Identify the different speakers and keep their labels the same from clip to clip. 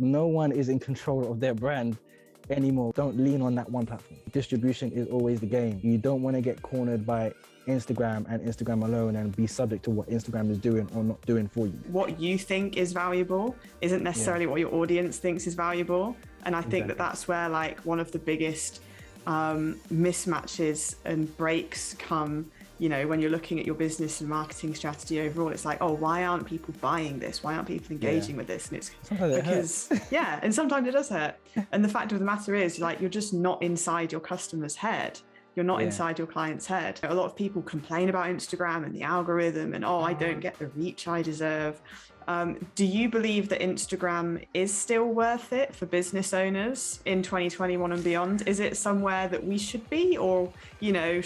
Speaker 1: No one is in control of their brand anymore. Don't lean on that one platform. Distribution is always the game. You don't want to get cornered by Instagram and Instagram alone and be subject to what Instagram is doing or not doing for you.
Speaker 2: What you think is valuable isn't necessarily what your audience thinks is valuable. And I think that that's where like one of the biggest mismatches and breaks come, you know, when you're looking at your business and marketing strategy overall. It's like, oh, why aren't people buying this? Why aren't people engaging with this? And it's
Speaker 1: sometimes
Speaker 2: because, and sometimes it does hurt. And the fact of the matter is, like, you're just not inside your customer's head. You're not inside your client's head. A lot of people complain about Instagram and the algorithm and, oh, I don't get the reach I deserve. Do you believe that Instagram is still worth it for business owners in 2021 and beyond? Is it somewhere that we should be? Or, you know,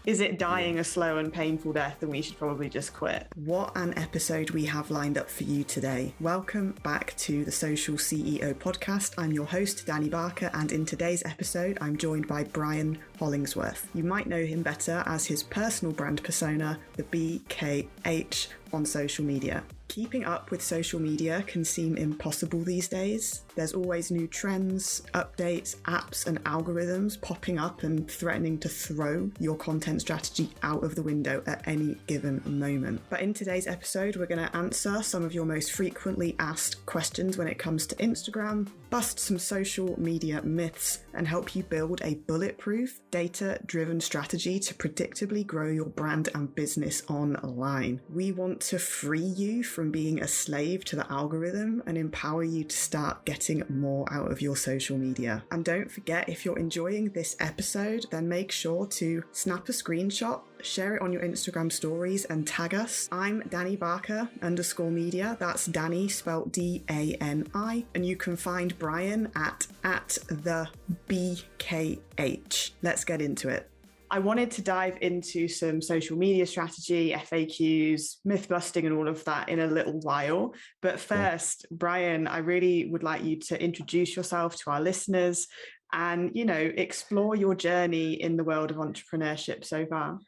Speaker 2: is it dying a slow and painful death and we should probably just quit? What an episode we have lined up for you today. Welcome back to the Social CEO podcast. I'm your host, Dani Barker, and in today's episode, I'm joined by Brian Hollingsworth. You might know him better as his personal brand persona, the BKH, on social media. Keeping up with social media can seem impossible these days. There's always new trends, updates, apps and algorithms popping up and threatening to throw your content strategy out of the window at any given moment. But in today's episode, we're going to answer some of your most frequently asked questions when it comes to Instagram, bust some social media myths, and help you build a bulletproof, data-driven strategy to predictably grow your brand and business online. We want to free you from being a slave to the algorithm and empower you to start getting more out of your social media. And don't forget, if you're enjoying this episode, then make sure to snap a screenshot, share it on your Instagram stories and tag us. I'm Dani Barker _media. That's Dani spelled D-A-N-I. And you can find Brian at the BKH. Let's get into it. I wanted to dive into some social media strategy, FAQs, myth busting and all of that in a little while. But first, Brian, I really would like you to introduce yourself to our listeners and, you know, explore your journey in the world of entrepreneurship so far.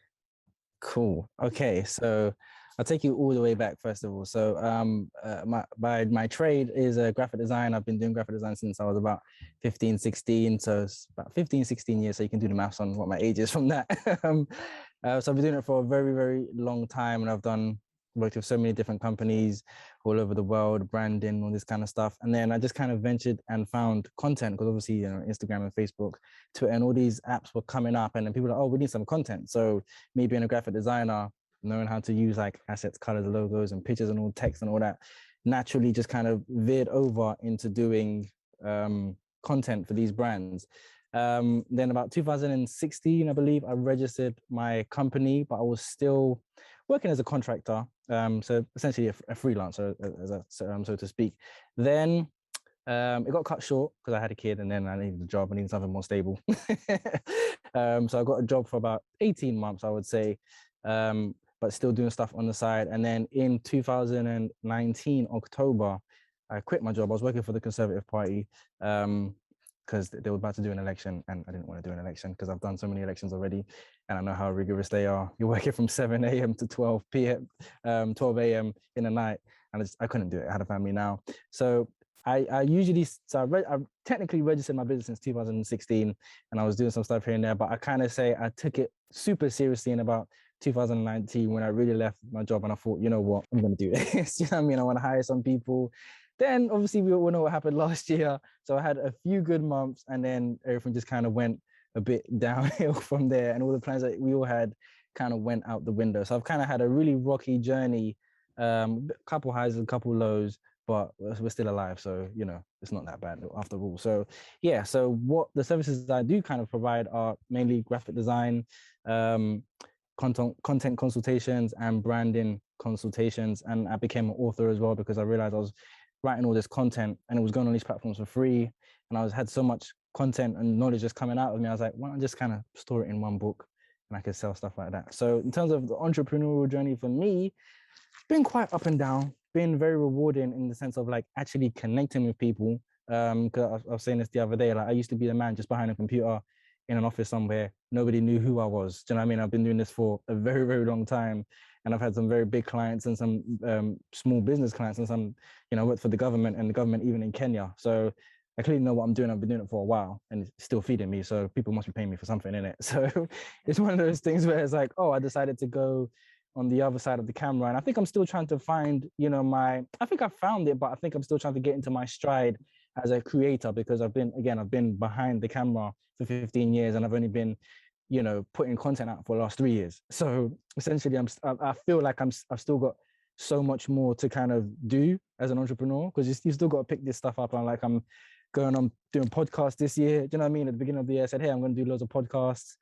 Speaker 1: Cool. Okay, so I'll take you all the way back first of all. So my trade is a graphic design. I've been doing graphic design since I was about 15, 16. So it's about 15, 16 years. So you can do the maths on what my age is from that. So I've been doing it for a very, very long time. And I've worked with so many different companies all over the world, branding, all this kind of stuff. And then I just kind of ventured and found content because obviously, you know, Instagram and Facebook, Twitter, and all these apps were coming up. And then people were like, oh, we need some content. So me being a graphic designer, knowing how to use like assets, colors, logos, and pictures and all text and all that, naturally just kind of veered over into doing content for these brands. Then about 2016, I believe, I registered my company, but I was still working as a contractor. So essentially a freelancer, so to speak. Then it got cut short because I had a kid and then I needed a job. I needed something more stable. So I got a job for about 18 months, I would say. But still doing stuff on the side. And then in 2019, October, I quit my job. I was working for the Conservative Party because they were about to do an election and I didn't want to do an election because I've done so many elections already and I know how rigorous they are. You're working from 7 a.m. to 12 a.m. in the night and I couldn't do it. I had a family now. So I technically registered my business since 2016 and I was doing some stuff here and there, but I kind of say I took it super seriously in about 2019 when I really left my job and I thought, you know what, I'm going to do this. You know what I mean? I want to hire some people. Then obviously we all know what happened last year. So I had a few good months and then everything just kind of went a bit downhill from there. And all the plans that we all had kind of went out the window. So I've kind of had a really rocky journey, a couple highs and a couple lows, but we're still alive. So, you know, it's not that bad after all. So yeah, so what the services I do kind of provide are mainly graphic design, content consultations and branding consultations. And I became an author as well because I realized I was writing all this content and it was going on these platforms for free. And I had so much content and knowledge just coming out of me. I was like, why don't I just kind of store it in one book and I could sell stuff like that. So in terms of the entrepreneurial journey for me, it's been quite up and down, been very rewarding in the sense of like actually connecting with people. Because I was saying this the other day, like I used to be the man just behind a computer in an office somewhere. Nobody knew who I was. Do you know what I mean? I've been doing this for a very, very long time. And I've had some very big clients and some small business clients and some, I worked for the government and the government even in Kenya. So I clearly know what I'm doing. I've been doing it for a while and it's still feeding me. So people must be paying me for something in it. So it's one of those things where it's like, oh, I decided to go on the other side of the camera. And I think I'm still trying to find, I think I found it, but I think I'm still trying to get into my stride as a creator, because I've been behind the camera for 15 years and I've only been, putting content out for the last 3 years. So essentially I feel like I've still got so much more to kind of do as an entrepreneur, because you still got to pick this stuff up. I'm going on doing podcasts this year. Do you know what I mean? At the beginning of the year, I said, hey, I'm going to do loads of podcasts.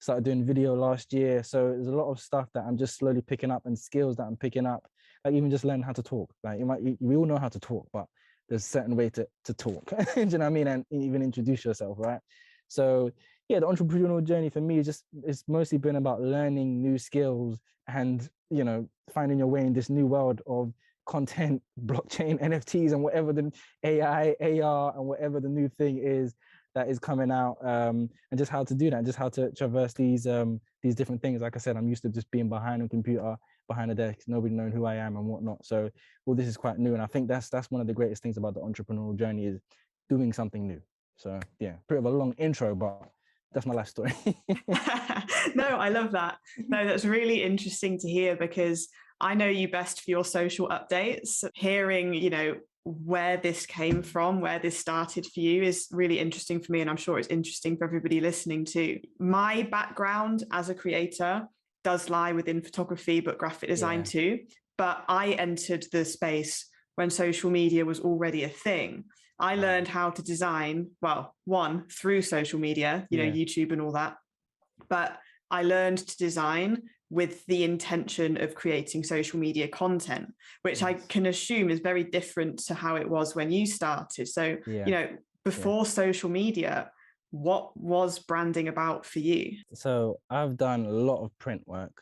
Speaker 1: Started doing video last year. So there's a lot of stuff that I'm just slowly picking up and skills that I'm picking up. Like even just learning how to talk. Like we all know how to talk, but there's a certain way to talk. Do you know what I mean? And even introduce yourself, right? So yeah, the entrepreneurial journey for me it's mostly been about learning new skills and, finding your way in this new world of content, blockchain, NFTs, and whatever the AI, AR, and whatever the new thing is that is coming out, and just how to do that, and just how to traverse these different things. Like I said, I'm used to just being behind a computer, behind a desk, nobody knowing who I am and whatnot. So all this is quite new, and I think that's one of the greatest things about the entrepreneurial journey is doing something new. So yeah, bit of a long intro, but that's my life story.
Speaker 2: No, I love that. No, that's really interesting to hear, because I know you best for your social updates. Hearing, where this came from, where this started for you is really interesting for me. And I'm sure it's interesting for everybody listening too. My background as a creator does lie within photography, but graphic design too. But I entered the space when social media was already a thing. I learned how to design, well, one, through social media, YouTube and all that. But I learned to design with the intention of creating social media content, which I can assume is very different to how it was when you started. So, before social media, what was branding about for you?
Speaker 1: So I've done a lot of print work.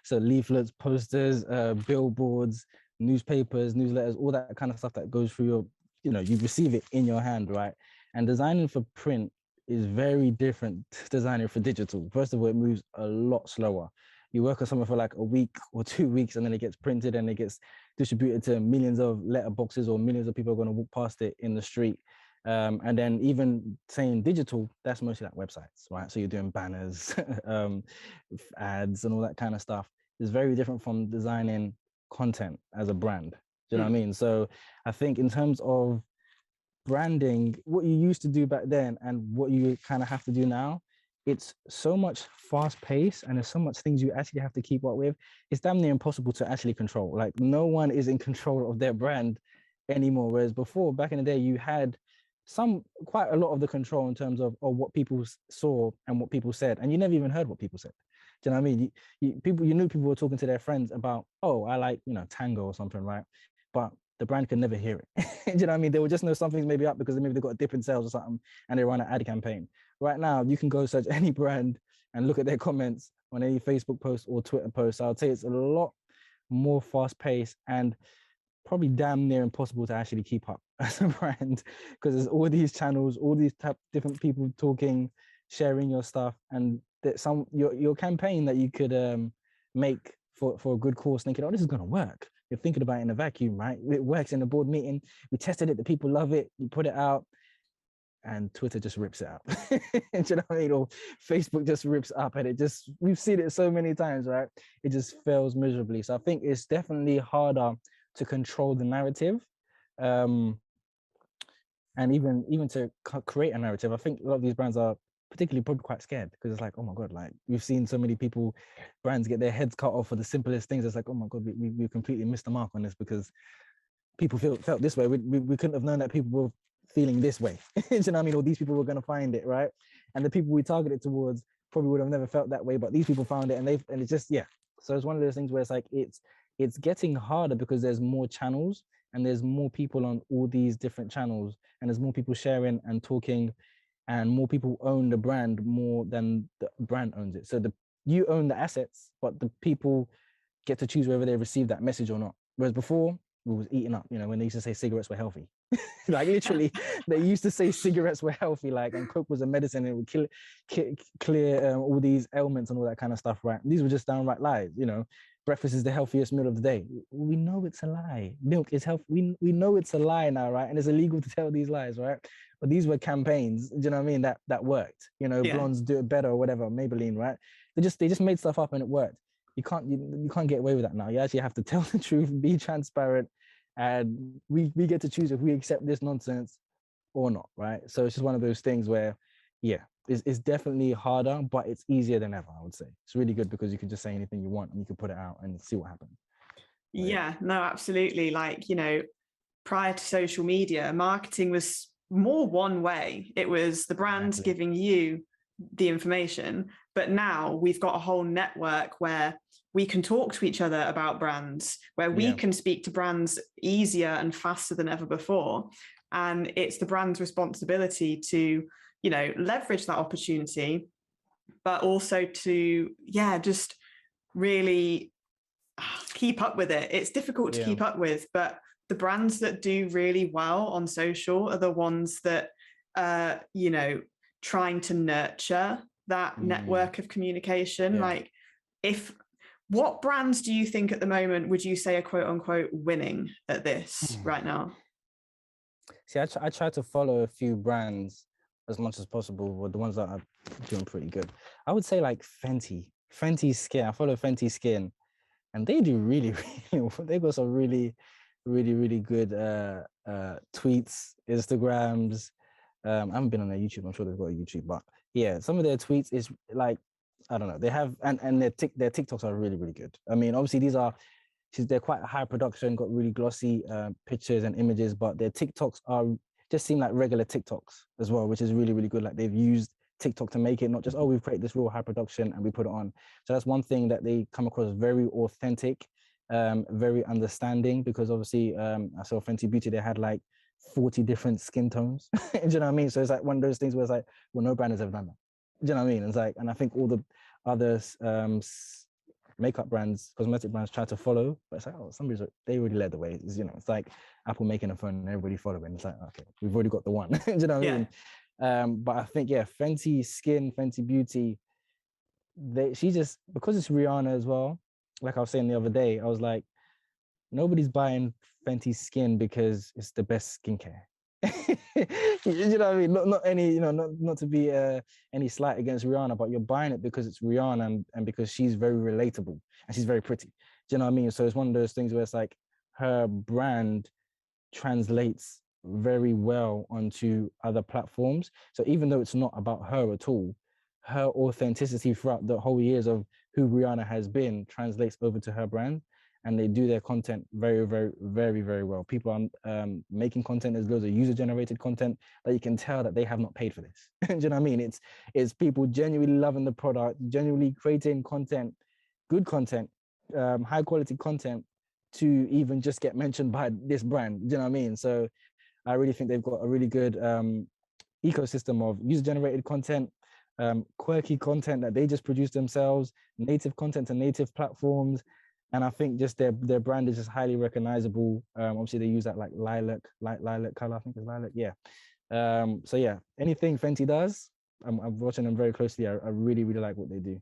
Speaker 1: So leaflets, posters, billboards, newspapers, newsletters, all that kind of stuff that goes through your, you receive it in your hand, right? And designing for print is very different to designing for digital. First of all, it moves a lot slower. You work on something for like a week or 2 weeks, and then it gets printed and it gets distributed to millions of letterboxes, or millions of people are going to walk past it in the street. And then even saying digital, that's mostly like websites, right? So you're doing banners, ads and all that kind of stuff. It's very different from designing content as a brand. Do you know what I mean? So I think in terms of branding, what you used to do back then and what you kind of have to do now, it's so much fast paced and there's so much things you actually have to keep up with. It's damn near impossible to actually control. Like no one is in control of their brand anymore. Whereas before, back in the day, you had quite a lot of the control in terms of what people saw and what people said. And you never even heard what people said. Do you know what I mean? You knew people were talking to their friends about, oh, I like, tango or something, right? But the brand could never hear it. Do you know what I mean? They would just know something's maybe up because maybe they've got a dip in sales or something and they run an ad campaign. Right now, you can go search any brand and look at their comments on any Facebook post or Twitter post. So I would say it's a lot more fast paced and probably damn near impossible to actually keep up as a brand, because there's all these channels, all these different people talking, sharing your stuff, and that your campaign that you could make for a good cause, thinking, oh, this is going to work. You're thinking about it in a vacuum, right? It works in a board meeting. We tested it. The people love it. You put it out and Twitter just rips it out. Do you know what I mean? Or Facebook just rips up and we've seen it so many times, right? It just fails miserably. So I think it's definitely harder to control the narrative. And even to create a narrative. I think a lot of these brands are particularly probably quite scared because it's like, oh my God, like we've seen so many brands get their heads cut off for the simplest things. It's like, oh my God, we completely missed the mark on this because people felt this way. We couldn't have known that people were feeling this way. Do you know what I mean? Or these people were going to find it, right? And the people we targeted towards probably would have never felt that way, but these people found it and it's just, yeah. So it's one of those things where it's like, it's getting harder because there's more channels and there's more people on all these different channels and there's more people sharing and talking and more people own the brand more than the brand owns it. So you own the assets, but the people get to choose whether they receive that message or not. Whereas before, we was eating up, you know, when they used to say cigarettes were healthy. Like literally, they used to say cigarettes were healthy, like, and coke was a medicine and it would clear all these ailments and all that kind of stuff, right? These were just downright lies, you know. Breakfast is the healthiest meal of the day. We know it's a lie. Milk is healthy. We know it's a lie now, right? And it's illegal to tell these lies, right? But these were campaigns, do you know what I mean? That worked. You know, blondes do it better or whatever, Maybelline, right? They just made stuff up and it worked. You can't get away with that now. You actually have to tell the truth, be transparent, and we get to choose if we accept this nonsense or not, right? So it's just one of those things where, yeah, it's definitely harder, but it's easier than ever, I would say. It's really good because you can just say anything you want and you can put it out and see what happens.
Speaker 2: Yeah, no, absolutely. Like, you know, prior to social media, marketing was more one way. It was the brands giving you the information, but now we've got a whole network where we can talk to each other about brands, where we can speak to brands easier and faster than ever before. And it's the brand's responsibility to, you know, leverage that opportunity, but also to, just really keep up with it. It's difficult to keep up with, but the brands that do really well on social are the ones that, you know, trying to nurture that network of communication. Like, what brands do you think at the moment would you say are quote unquote winning at this right now?
Speaker 1: See, I try to follow a few brands as much as possible, but the ones that are doing pretty good, I would say like Fenty Skin. I follow Fenty Skin, and they do really, really. They got some really, really, really good tweets, Instagrams. I haven't been on their YouTube. I'm sure they've got a YouTube, but yeah, some of their tweets is like, I don't know. They have and their TikToks are really, really good. I mean, obviously they're quite high production, got really glossy pictures and images, but their TikToks just seem like regular TikToks as well, which is really, really good. Like they've used TikTok to make it not just, we've created this real high production and we put it on. So that's one thing that they come across very authentic, very understanding, because obviously I saw Fenty Beauty, they had like 40 different skin tones. Do you know what I mean? So it's like one of those things where it's like, well, no brand has ever done that. Do you know what I mean? It's like, and I think all the other makeup brands, cosmetic brands try to follow, but it's like, they already led the way. It's, you know, it's like Apple making a phone and everybody following. It's like, okay, we've already got the one. Do you know what I mean? But I think, Fenty Skin, Fenty Beauty, she just, because it's Rihanna as well, like I was saying the other day, I was like, nobody's buying Fenty Skin because it's the best skincare. You know what I mean? Not any, you know, not to be any slight against Rihanna, but you're buying it because it's Rihanna and because she's very relatable and she's very pretty. Do you know what I mean? So it's one of those things where it's like her brand translates very well onto other platforms. So even though it's not about her at all, her authenticity throughout the whole years of who Rihanna has been translates over to her brand. And they do their content very, very, very, very well. People are making content. There's loads of user-generated content that you can tell that they have not paid for this. Do you know what I mean? It's people genuinely loving the product, genuinely creating content, good content, high-quality content to even just get mentioned by this brand. Do you know what I mean? So I really think they've got a really good ecosystem of user-generated content, quirky content that they just produce themselves, native content to native platforms. And I think just their brand is just highly recognizable. Obviously, they use that like lilac color. I think it's lilac. Yeah. So yeah, anything Fenty does, I'm watching them very closely. I really, really like what they do.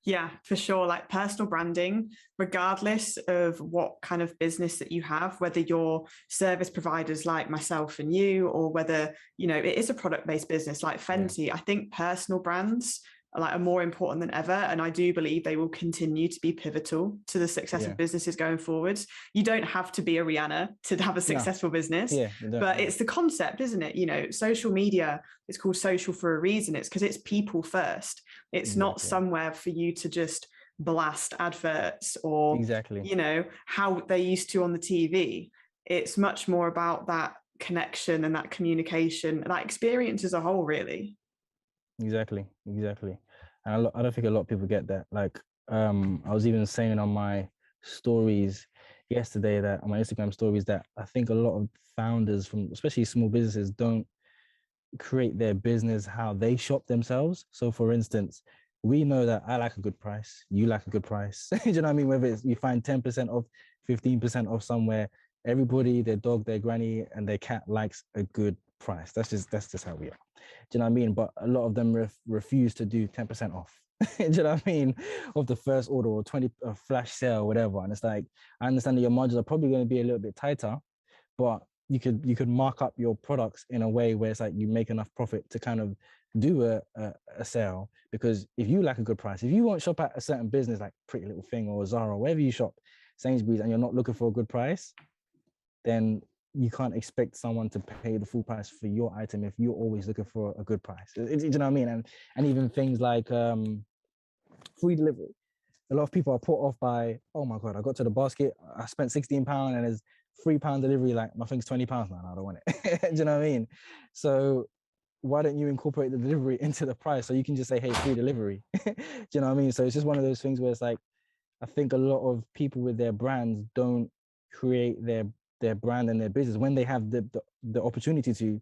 Speaker 2: Yeah, for sure. Like personal branding, regardless of what kind of business that you have, whether you're service providers like myself and you, or whether, you know, it is a product-based business like Fenty, I think personal brands are more important than ever. And I do believe they will continue to be pivotal to the success of businesses going forwards. You don't have to be a Rihanna to have a successful business, but it's the concept, isn't it? You know, social media is called social for a reason. It's because it's people first. It's not somewhere for you to just blast adverts or, you know, how they used to on the TV. It's much more about that connection and that communication, that experience as a whole, really.
Speaker 1: Exactly. And I don't think a lot of people get that. Like, I was even saying on my stories yesterday, that on my Instagram stories, that I think a lot of founders from especially small businesses don't create their business how they shop themselves. So for instance, we know that I like a good price, you like a good price. Do you know what I mean? Whether it's you find 10% off, 15% off somewhere, everybody, their dog, their granny, and their cat likes a good price. That's just how we are. Do you know what I mean? But a lot of them refuse to do 10% off. Do you know what I mean? Of the first order, or 20 flash sale, whatever. And it's like, I understand that your margins are probably going to be a little bit tighter, but you could mark up your products in a way where it's like you make enough profit to kind of do a sale. Because if you like a good price, if you won't shop at a certain business like Pretty Little Thing or Zara, wherever you shop, Sainsbury's, and you're not looking for a good price, then you can't expect someone to pay the full price for your item if you're always looking for a good price. Do you know what I mean? And even things like free delivery. A lot of people are put off by, oh my God, I got to the basket, I spent £16 and there's £3 delivery, like my thing's £20 now, I don't want it. Do you know what I mean? So why don't you incorporate the delivery into the price so you can just say, hey, free delivery? Do you know what I mean? So it's just one of those things where it's like, I think a lot of people with their brands don't create their brand and their business when they have the opportunity to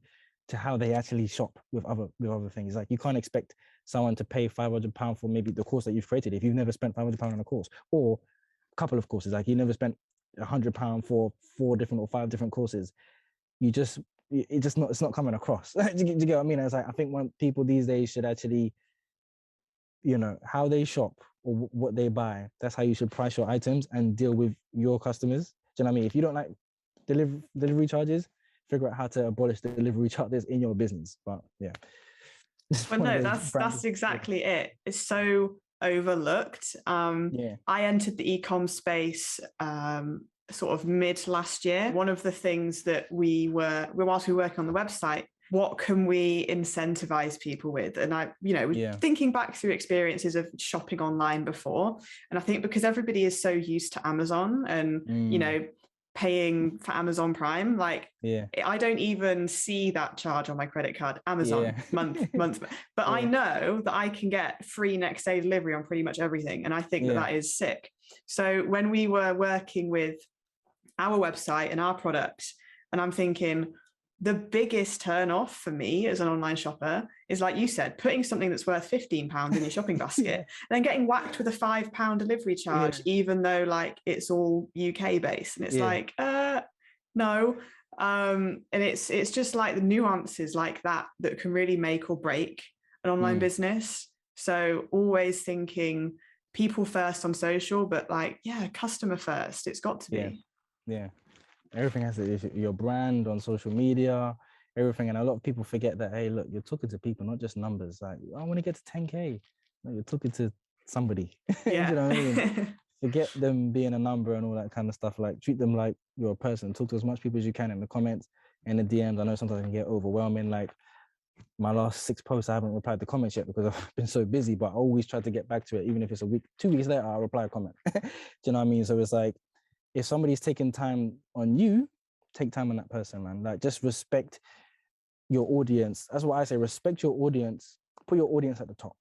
Speaker 1: how they actually shop with other things. Like, you can't expect someone to pay £500 for maybe the course that you've created if you've never spent £500 on a course, or a couple of courses. Like, you never spent £100 for 4 different or 5 different courses. It's not coming across. Do you get what I mean? It's like, I think when people these days should actually, how they shop or what they buy, that's how you should price your items and deal with your customers. Do you know what I mean? If you don't like delivery charges, figure out how to abolish the delivery charges in your business. But yeah.
Speaker 2: Well, no, that's exactly it. It's so overlooked. I entered the e-com space sort of mid last year. One of the things that whilst we were working on the website, what can we incentivize people with? And thinking back through experiences of shopping online before, and I think because everybody is so used to Amazon and paying for Amazon Prime, I don't even see that charge on my credit card. Amazon month, but I know that I can get free next day delivery on pretty much everything, and I think that is sick. So when we were working with our website and our product, and I'm thinking, the biggest turn off for me as an online shopper is, like you said, putting something that's worth £15 in your shopping basket and then getting whacked with a £5 delivery charge, even though it's all UK based. And it's no. And it's just like the nuances like that can really make or break an online business. So always thinking people first on social, but customer first. It's got to be.
Speaker 1: Yeah. Everything has to be your brand on social media, everything. And a lot of people forget that, hey, look, you're talking to people, not just numbers. Like, I want to get to 10K. No, you're talking to somebody. You know what I mean? Forget them being a number and all that kind of stuff. Like, treat them like you're a person. Talk to as much people as you can in the comments and the DMs. I know sometimes it can get overwhelming. Like, my last 6 posts, I haven't replied to comments yet because I've been so busy, but I always try to get back to it. Even if it's a week, 2 weeks later, I'll reply a comment. Do you know what I mean? So it's like, if somebody's taking time on you, take time on that person, man. Like, just respect your audience. That's what I say. Respect your audience. Put your audience at the top.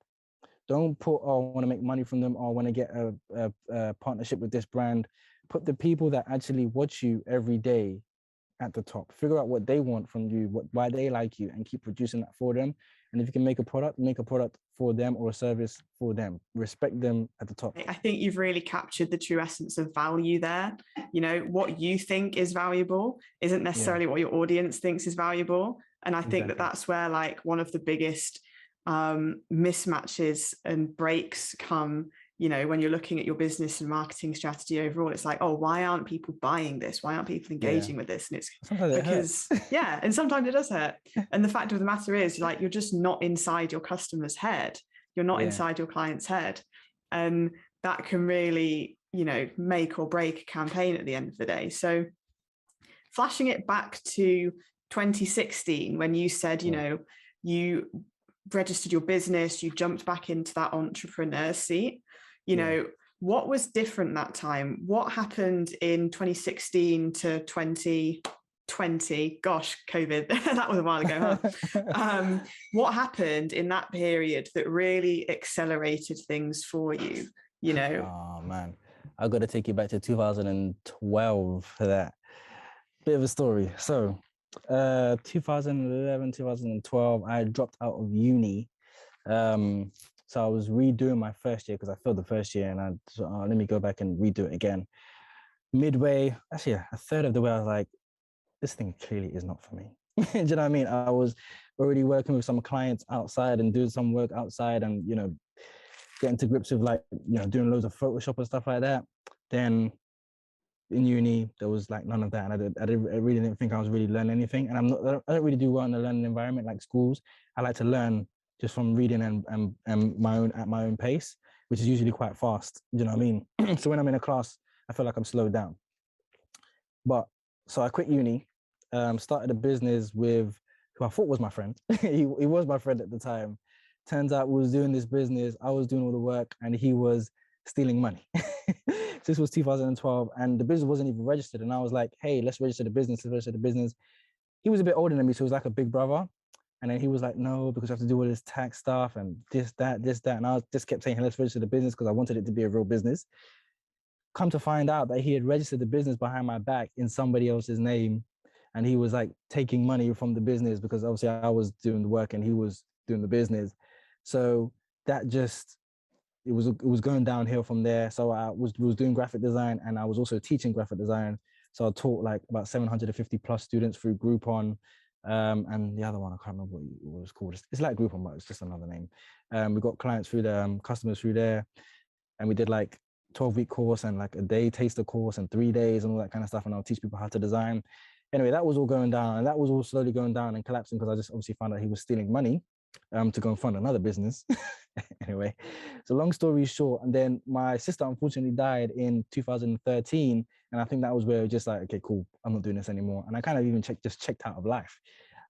Speaker 1: Don't put, oh, I want to make money from them, or I want to get a partnership with this brand. Put the people that actually watch you every day at the top. Figure out what they want from you, why they like you, and keep producing that for them. And if you can make a product for them or a service for them. Respect them at the top.
Speaker 2: I think you've really captured the true essence of value there. What you think is valuable isn't necessarily what your audience thinks is valuable. And I think that's where one of the biggest mismatches and breaks come, when you're looking at your business and marketing strategy overall. It's like, oh, why aren't people buying this? Why aren't people engaging with this? And it's
Speaker 1: sometimes
Speaker 2: because and sometimes it does hurt. And the fact of the matter is, you're just not inside your customer's head. You're not inside your client's head. And that can really, make or break a campaign at the end of the day. So flashing it back to 2016, when you said, you registered your business, you jumped back into that entrepreneur seat, what was different that time? What happened in 2016 to 2020? Gosh, COVID, that was a while ago, huh? What happened in that period that really accelerated things for you?
Speaker 1: Oh man, I've got to take you back to 2012 for that. Bit of a story. So 2011, 2012, I dropped out of uni. So I was redoing my first year because I failed the first year, and let me go back and redo it again. midway, actually a third of the way, I was like, this thing clearly is not for me. Do you know what I mean? I was already working with some clients outside and doing some work outside and, getting to grips with like, doing loads of Photoshop and stuff like that. Then in uni, there was like none of that. And I really didn't think I was really learning anything. And I don't really do well in a learning environment like schools. I like to learn just from reading and at my own pace, which is usually quite fast. Do you know what I mean? So when I'm in a class, I feel like I'm slowed down. But so I quit uni, started a business with who I thought was my friend. he was my friend at the time. Turns out we was doing this business, I was doing all the work, and he was stealing money. This was 2012, and the business wasn't even registered. And I was like, hey, let's register the business, He was a bit older than me, so he was like a big brother. And then he was like, no, because I have to do all this tax stuff and this, that. And I just kept saying, hey, let's register the business because I wanted it to be a real business. Come to find out that he had registered the business behind my back in somebody else's name. And he was like taking money from the business because obviously I was doing the work and he was doing the business. So that just, it was going downhill from there. So I was doing graphic design and I was also teaching graphic design. So I taught like about 750 plus students through Groupon. And the other one, I can't remember what it was called. It's like Groupon, but it's just another name. We got clients through the customers through there. And we did like 12-week course and like a day taster course and 3 days and all that kind of stuff. And I'll teach people how to design. Anyway, that was all going down and that was all slowly going down and collapsing because I just obviously found out he was stealing money to go and fund another business. Anyway, so long story short, and then my sister unfortunately died in 2013. And I think that was where it was just like, okay, cool, I'm not doing this anymore. And I kind of even checked out of life.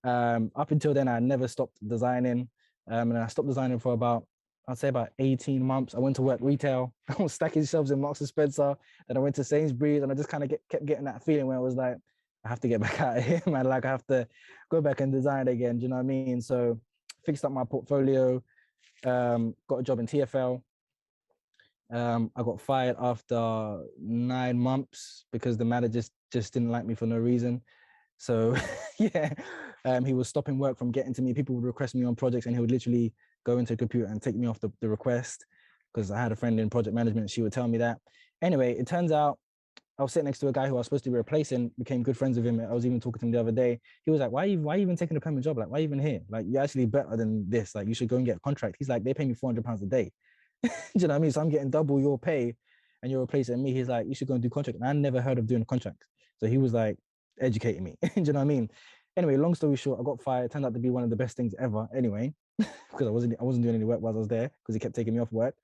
Speaker 1: Up until then, I never stopped designing. And I stopped designing for I'd say about 18 months. I went to work retail. I was stacking shelves in Marks and Spencer. Then I went to Sainsbury's and I just kind of kept getting that feeling where I was like, I have to get back out of here, man. Like I have to go back and design again. Do you know what I mean? So fixed up my portfolio, got a job in TFL. I got fired after 9 months because the manager just didn't like me for no reason. So yeah, he was stopping work from getting to me. People would request me on projects and he would literally go into a computer and take me off the request because I had a friend in project management. She would tell me that. Anyway, it turns out I was sitting next to a guy who I was supposed to be replacing, became good friends with him. I was even talking to him the other day. He was like, why are you even taking a permanent job? Like, why are you even here? Like, you're actually better than this. Like, you should go and get a contract. He's like, they pay me £400 a day. Do you know what I mean? So I'm getting double your pay and you're replacing me. He's like, you should go and do contract. And I never heard of doing a contract. So he was like educating me. Do you know what I mean? Anyway, long story short, I got fired. It turned out to be one of the best things ever anyway, because I wasn't doing any work while I was there because he kept taking me off work.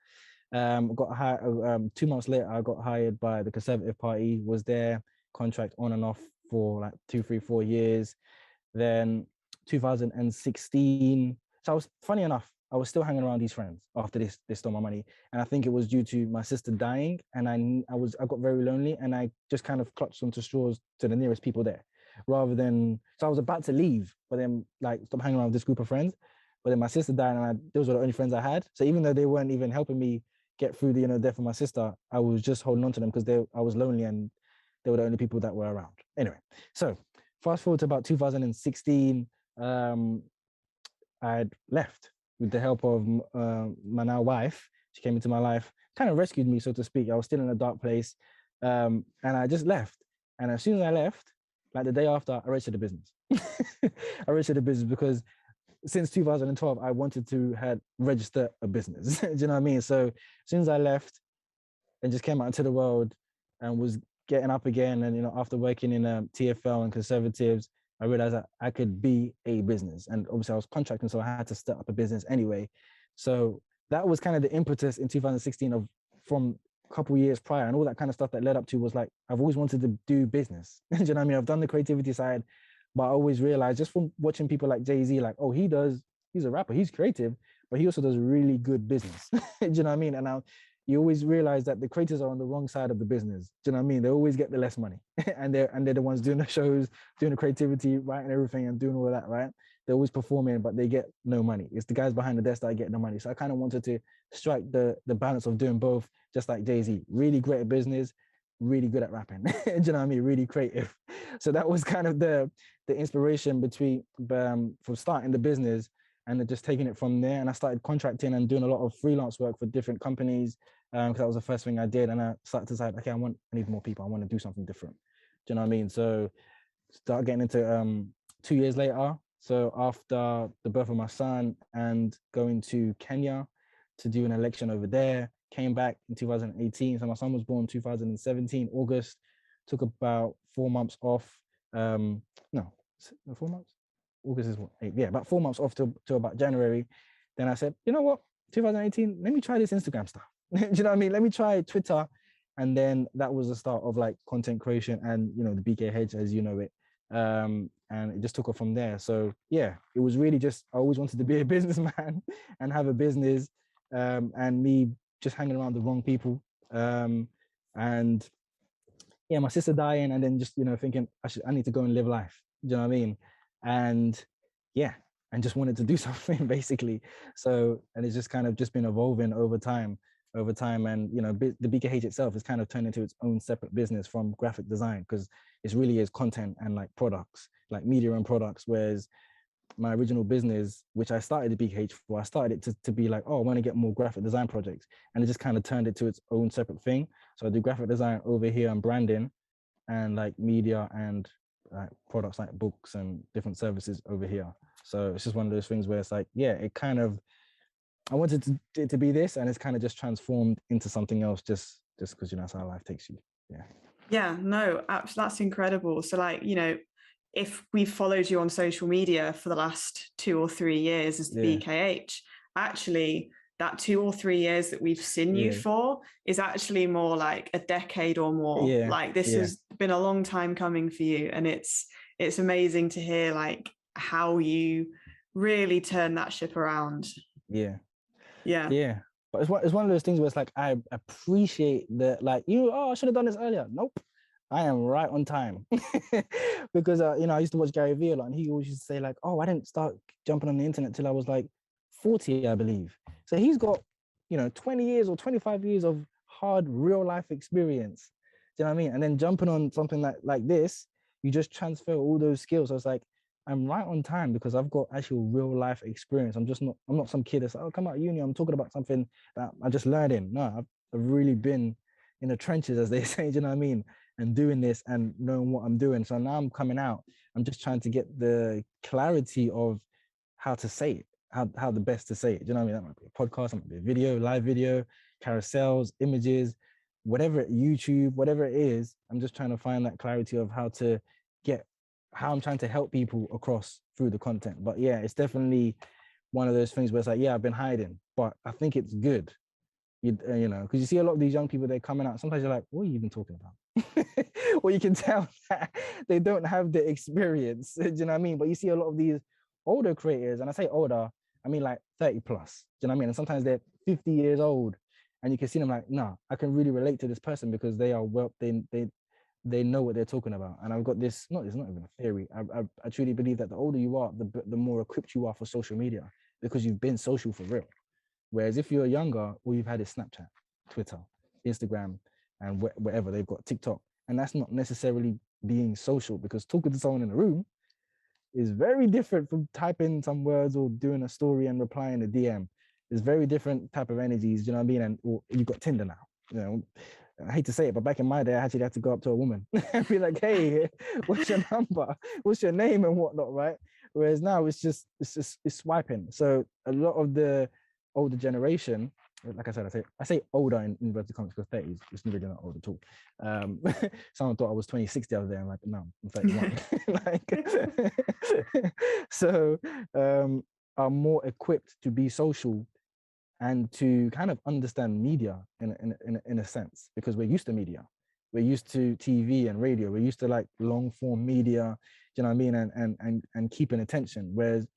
Speaker 1: Got hired 2 months later. I got hired by the Conservative Party. Was there, contract on and off for like 2, 3, 4 years. Then 2016. So I was, funny enough, I was still hanging around these friends after they stole my money, and I think it was due to my sister dying, and I got very lonely, and I just kind of clutched onto straws to the nearest people there, rather than. So I was about to leave, but then like stop hanging around with this group of friends. But then my sister died, and those were the only friends I had. So even though they weren't even helping me get through the death of my sister, I was just holding on to them because I was lonely and they were the only people that were around. Anyway, so fast forward to about 2016, I'd left with the help of my now wife. She came into my life, kind of rescued me, so to speak. I was still in a dark place, and I just left. And as soon as I left, like the day after, I registered the business. I registered the business because since 2012, I wanted to register a business. Do you know what I mean? So as soon as I left and just came out into the world and was getting up again, and after working in TFL and Conservatives, I realized that I could be a business. And obviously I was contracting, so I had to start up a business anyway. So that was kind of the impetus in 2016 from a couple of years prior, and all that kind of stuff that led up to was like, I've always wanted to do business. Do you know what I mean? I've done the creativity side, but I always realized just from watching people like Jay-Z, like, oh, he's a rapper, he's creative, but he also does really good business. Do you know what I mean? And now you always realize that the creators are on the wrong side of the business. Do you know what I mean? They always get the less money and they're the ones doing the shows, doing the creativity, writing everything and doing all of that, right? They're always performing, but they get no money. It's the guys behind the desk that get no money. So I kind of wanted to strike the balance of doing both, just like Jay-Z. Really great at business, really good at rapping. Do you know what I mean? Really creative. So that was kind of the inspiration for starting the business and just taking it from there. And I started contracting and doing a lot of freelance work for different companies. because that was the first thing I did. And I started to decide, okay, I need more people. I want to do something different. Do you know what I mean? So start getting into 2 years later. So after the birth of my son and going to Kenya to do an election over there, came back in 2018. So my son was born 2017, August, took about 4 months off. No, 4 months? August is what? Yeah, about 4 months off to about January. Then I said, you know what? 2018, let me try this Instagram stuff. Do you know what I mean? Let me try Twitter. And then that was the start of like content creation and, you know, the BKH as you know it. And it just took off from there. So yeah, it was really just, I always wanted to be a businessman and have a business, and me just hanging around the wrong people. And yeah, my sister dying and then just, you know, thinking I need to go and live life. Do you know what I mean? And yeah, and just wanted to do something basically. So, and it's just kind of just been evolving over time. And, you know, the BKH itself has kind of turned into its own separate business from graphic design, because it really is content and like products, like media and products. Whereas my original business, which I started the BKH for, I started it to be like, oh, I want to get more graphic design projects. And it just kind of turned it to its own separate thing. So I do graphic design over here and branding, and like media and like products like books and different services over here. So it's just one of those things where it's like, yeah, it kind of, I wanted it to be this, and it's kind of just transformed into something else just because, you know, that's how life takes you.
Speaker 2: Yeah, no, that's incredible. So like, you know, if we've followed you on social media for the last 2 or 3 years as the BKH, actually that 2 or 3 years that we've seen you for is actually more like a decade or more. Like this has been a long time coming for you. And it's amazing to hear like how you really turn that ship around.
Speaker 1: Yeah. But it's one of those things where it's like, I appreciate that, like, I should have done this earlier. Nope. I am right on time. Because, you know, I used to watch Gary Vee a lot, and he always used to say like, oh, I didn't start jumping on the internet till I was like 40, I believe. So he's got, you know, 20 years or 25 years of hard real life experience. Do you know what I mean? And then jumping on something like this, you just transfer all those skills. So it's like, I'm right on time because I've got actual real life experience. I'm not some kid that's like, oh, come out of uni, I'm talking about something that I'm just learning. No, I've really been in the trenches, as they say, do you know what I mean? And doing this and knowing what I'm doing. So now I'm coming out, I'm just trying to get the clarity of how to say it, how the best to say it. Do you know what I mean? That might be a podcast, that might be a video, live video, carousels, images, whatever, YouTube, whatever it is. I'm just trying to find that clarity of how I'm trying to help people across through the content. But yeah, it's definitely one of those things where it's like, yeah, I've been hiding, but I think it's good. You know, because you see a lot of these young people, they're coming out. Sometimes you're like, what are you even talking about? Well, you can tell that they don't have the experience. Do you know what I mean? But you see a lot of these older creators, and I say older, I mean like 30 plus. Do you know what I mean? And sometimes they're 50 years old, and you can see them like, nah, I can really relate to this person because they are they know what they're talking about. And I've got this, it's not even a theory. I truly believe that the older you are, the more equipped you are for social media, because you've been social for real. Whereas if you're younger, all you've had is Snapchat, Twitter, Instagram, and whatever. They've got TikTok. And that's not necessarily being social, because talking to someone in a room is very different from typing some words or doing a story and replying a DM. It's very different type of energies, you know what I mean? And you've got Tinder now, you know. I hate to say it, but back in my day, I actually had to go up to a woman and be like, hey, what's your number? What's your name and whatnot, right? Whereas now it's swiping. So a lot of the older generation, like I said, I say older in inverted commas because 30s, it's really not old at all. Someone thought I was 26 the other day. I'm like, no, I'm 31. So are more equipped to be social and to kind of understand media in a sense, because we're used to media. We're used to TV and radio. We're used to like long form media, do you know what I mean? And keeping attention. Whereas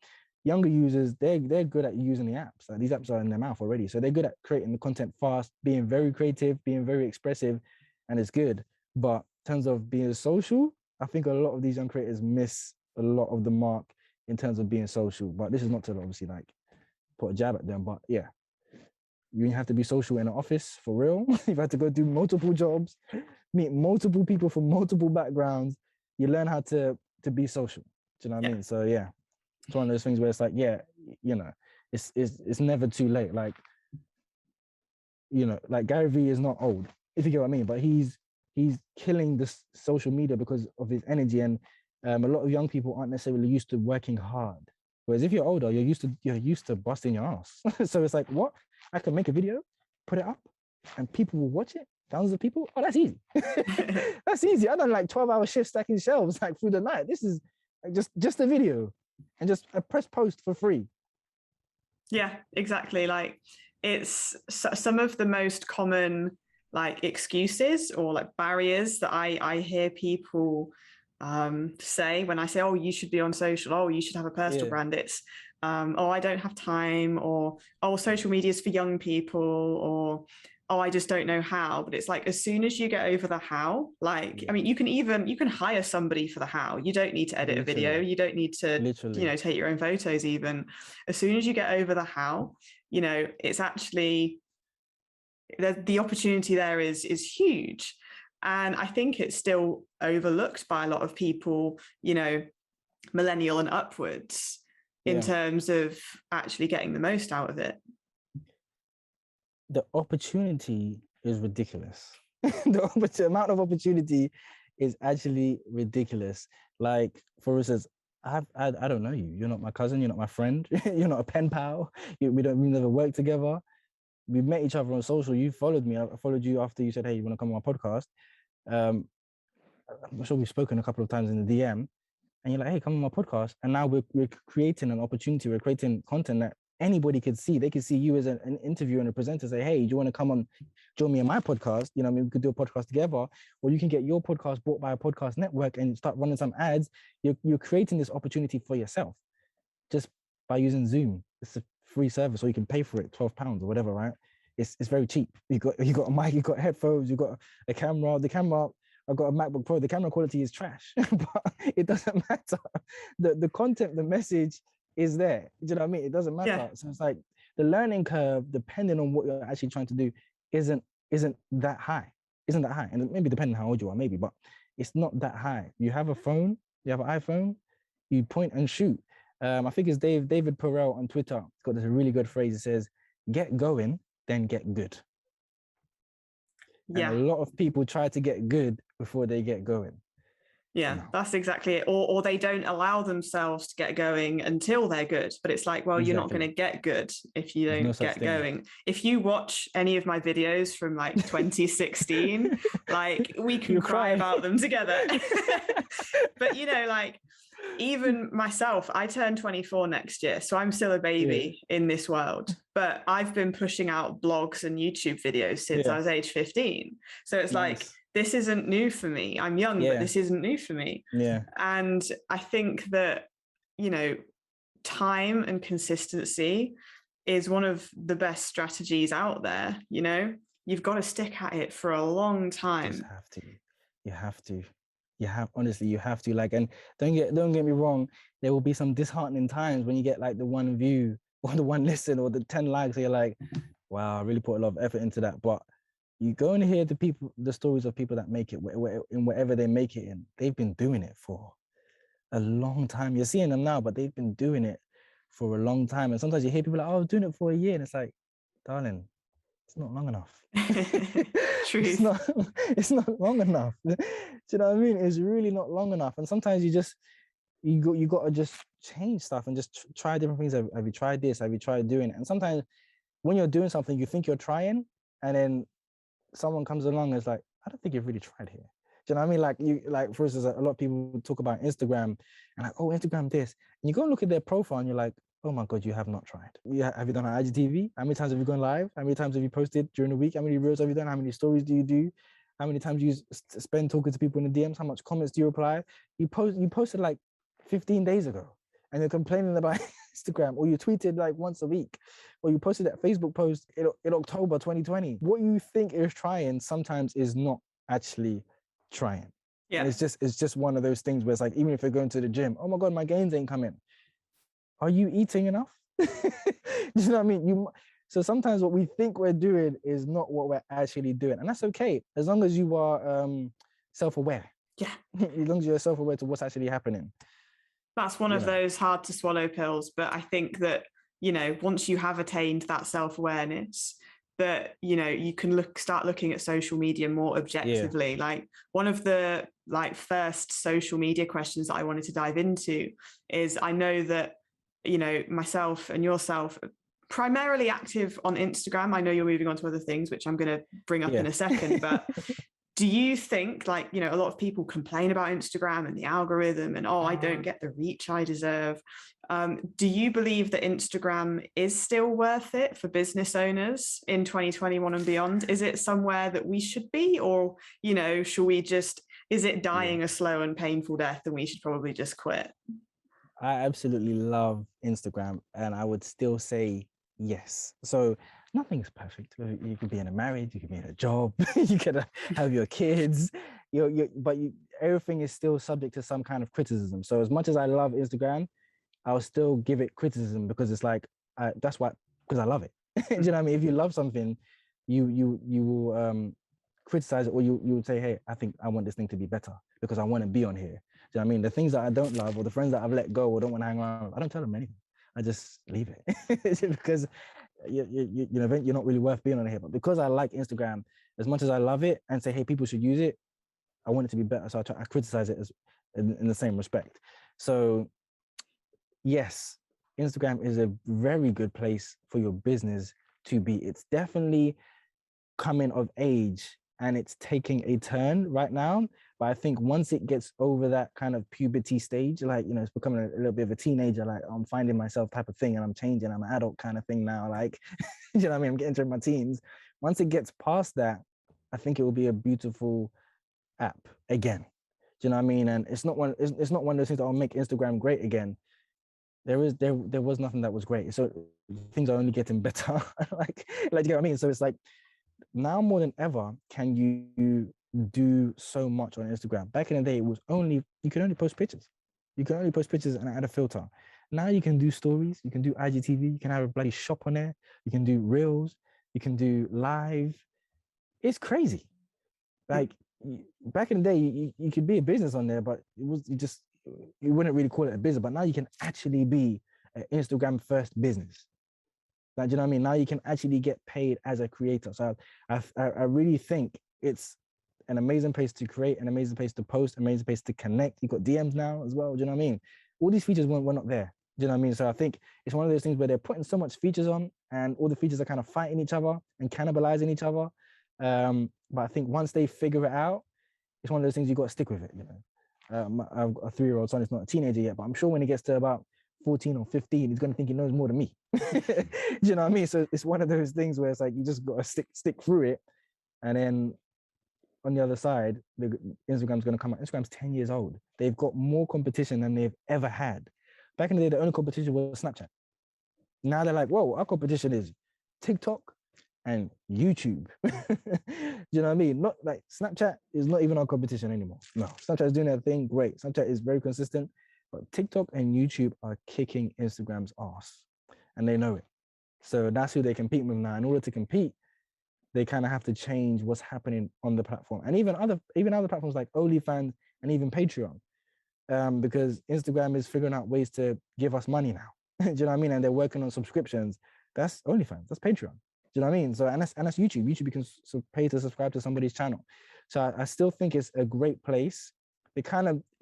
Speaker 1: younger users, they're good at using the apps. Like, these apps are in their mouth already. So they're good at creating the content fast, being very creative, being very expressive, and it's good. But in terms of being social, I think a lot of these young creators miss a lot of the mark in terms of being social. But this is not to obviously like put a jab at them, but yeah. You have to be social in an office for real. You've had to go do multiple jobs, meet multiple people from multiple backgrounds. You learn how to be social. Do you know what I mean? So yeah, it's one of those things where it's like, yeah, you know, it's never too late. Like you know, like Gary Vee is not old, if you get what I mean, but he's killing this social media because of his energy. And a lot of young people aren't necessarily used to working hard. Whereas if you're older, you're used to busting your ass. So it's like, what? I can make a video, put it up, and people will watch it. Thousands of people. Oh, that's easy. That's easy. I done like 12-hour shifts stacking shelves like through the night. This is like just a video, and just a press post for free.
Speaker 2: Yeah, exactly. Like, it's some of the most common like excuses or like barriers that I hear people say when I say, oh, you should be on social, oh, you should have a personal brand. It's oh, I don't have time, or oh, social media is for young people, or oh, I just don't know how. But it's like, as soon as you get over the how, like, I mean, you can hire somebody for the how. You don't need to edit a video. You don't need to, you know, take your own photos even. As soon as you get over the how, you know, it's actually, the opportunity there is huge. And I think it's still overlooked by a lot of people, you know, millennial and upwards, in terms of actually getting the most out of it.
Speaker 1: The opportunity is ridiculous. The amount of opportunity is actually ridiculous. Like, for instance, I don't know you. You're not my cousin. You're not my friend. You're not a pen pal. We never worked together. We met each other on social. You followed me. I followed you after you said, hey, you want to come on my podcast? I'm sure we've spoken a couple of times in the DM, and you're like, hey, come on my podcast. And now we're creating an opportunity. We're creating content that anybody could see. They could see you as an interviewer and a presenter, say, hey, do you want to come on, join me in my podcast? You know, I mean, we could do a podcast together, or you can get your podcast bought by a podcast network and start running some ads. You're creating this opportunity for yourself just by using Zoom. It's a free service, or you can pay for it, £12 or whatever, right? It's very cheap. You got a mic, you got headphones, you got a camera. The camera, I've got a MacBook Pro. The camera quality is trash, but it doesn't matter. The content, the message is there. Do you know what I mean? It doesn't matter. So it's like the learning curve, depending on what you're actually trying to do, isn't that high. And it maybe depending on how old you are, maybe, but it's not that high. You have a phone, you have an iPhone, you point and shoot. I think it's David Perel on Twitter. He's got this really good phrase. It says, "Get going, then get good." Yeah. And a lot of people try to get good before they get going.
Speaker 2: Yeah, that's exactly it. Or they don't allow themselves to get going until they're good. But it's like, well, you're not going to get good if you don't get going. If you watch any of my videos from like 2016, like, we can cry about them together. But, you know, like, even myself, I turn 24 next year, so I'm still a baby in this world. But I've been pushing out blogs and YouTube videos since I was age 15. So it's like, this isn't new for me. I'm young, but this isn't new for me. Yeah. And I think that, you know, time and consistency is one of the best strategies out there. You know, you've got to stick at it for a long time. You have to. Honestly, you have to. Like, and don't get me wrong, there will be some disheartening times when you get like the one view or the one listen or the 10 likes, so you're like, wow, I really put a lot of effort into that. But you go and hear the stories of people that make it in whatever they make it in. They've been doing it for a long time. You're seeing them now, but they've been doing it for a long time. And sometimes you hear people like, oh, I was doing it for a year. And it's like, darling, it's not long enough. True.
Speaker 1: It's not long enough. Do you know what I mean? It's really not long enough. And sometimes you got to just change stuff and just try different things. Have you tried this? Have you tried doing it? And sometimes when you're doing something, you think you're trying, and then someone comes along and is like, I don't think you've really tried here. Do you know what I mean? Like for instance, a lot of people talk about Instagram and like, oh, Instagram this. And you go and look at their profile and you're like, oh my God, you have not tried. Have you done an IGTV? How many times have you gone live? How many times have you posted during the week? How many reels have you done? How many stories do you do? How many times do you spend talking to people in the DMs? How much comments do you reply? You posted like 15 days ago and you're complaining about Instagram, or you tweeted like once a week, or you posted that Facebook post in October 2020. What you think is trying sometimes is not actually trying. Yeah. And it's just one of those things where it's like, even if you're going to the gym, oh my God, my gains ain't coming. Are you eating enough? You know what I mean? So sometimes what we think we're doing is not what we're actually doing. And that's okay, as long as you are self-aware. Yeah. As long as you're self-aware to what's actually happening.
Speaker 2: That's one of those hard to swallow pills. But I think that, you know, once you have attained that self-awareness, that, you know, you can start looking at social media more objectively. Like one of the first social media questions that I wanted to dive into is, I know that, you know, myself and yourself primarily active on Instagram. I know you're moving on to other things, which I'm going to bring up in a second, but do you think, like, you know, a lot of people complain about Instagram and the algorithm and, I don't get the reach I deserve. Do you believe that Instagram is still worth it for business owners in 2021 and beyond? Is it somewhere that we should be, or, you know, is it dying a slow and painful death and we should probably just quit?
Speaker 1: I absolutely love Instagram, and I would still say yes. So nothing's perfect. You could be in a marriage, you could be in a job, you could have your kids, but everything is still subject to some kind of criticism. So as much as I love Instagram, I'll still give it criticism, because it's like, that's why, because I love it. Do you know what I mean? If you love something, you will criticize it, or you would say, hey, I think I want this thing to be better because I want to be on here. Do you know what I mean? The things that I don't love, or the friends that I've let go or don't want to hang around, I don't tell them anything. I just leave it because you're not really worth being on here. But because I like Instagram, as much as I love it and say, hey, people should use it, I want it to be better. So I criticize it in the same respect. So yes, Instagram is a very good place for your business to be. It's definitely coming of age, and it's taking a turn right now. But I think once it gets over that kind of puberty stage, like, you know, it's becoming a little bit of a teenager, like I'm finding myself type of thing, and I'm changing, I'm an adult kind of thing now, like, you know what I mean? I'm getting into my teens. Once it gets past that, I think it will be a beautiful app again. Do you know what I mean? And it's not one of those things that will make Instagram great again. There was nothing that was great. So things are only getting better. like you get what I mean? So it's like, now more than ever, can you do so much on Instagram. Back in the day, it was you could only post pictures. You can only post pictures and add a filter. Now you can do stories, you can do IGTV, you can have a bloody shop on there, you can do reels, you can do live. It's crazy. Like back in the day, you could be a business on there, but you wouldn't really call it a business. But now you can actually be an Instagram first business. Like, do you know what I mean? Now you can actually get paid as a creator. So I really think it's an amazing place to create, an amazing place to post, an amazing place to connect. You've got DMs now as well. Do you know what I mean? All these features were not there. Do you know what I mean? So I think it's one of those things where they're putting so much features on, and all the features are kind of fighting each other and cannibalizing each other. But I think once they figure it out, it's one of those things you got to stick with it. You know, I've got a 3-year-old son. He's not a teenager yet, but I'm sure when he gets to about 14 or 15, he's going to think he knows more than me. Do you know what I mean? So it's one of those things where it's like, you just got to stick through it. And then on the other side, Instagram's going to come out. Instagram's 10 years old. They've got more competition than they've ever had. Back in the day, the only competition was Snapchat. Now they're like, whoa, our competition is TikTok and YouTube. Do you know what I mean? Not like Snapchat is not even our competition anymore. No, Snapchat is doing their thing. Great. Snapchat is very consistent, but TikTok and YouTube are kicking Instagram's ass, and they know it. So that's who they compete with now. In order to compete, they kind of have to change what's happening on the platform, and even other platforms like OnlyFans and even Patreon, because Instagram is figuring out ways to give us money now. Do you know what I mean? And they're working on subscriptions. That's OnlyFans. That's Patreon. Do you know what I mean? So and that's YouTube. YouTube, you can pay to subscribe to somebody's channel. So I still think it's a great place. It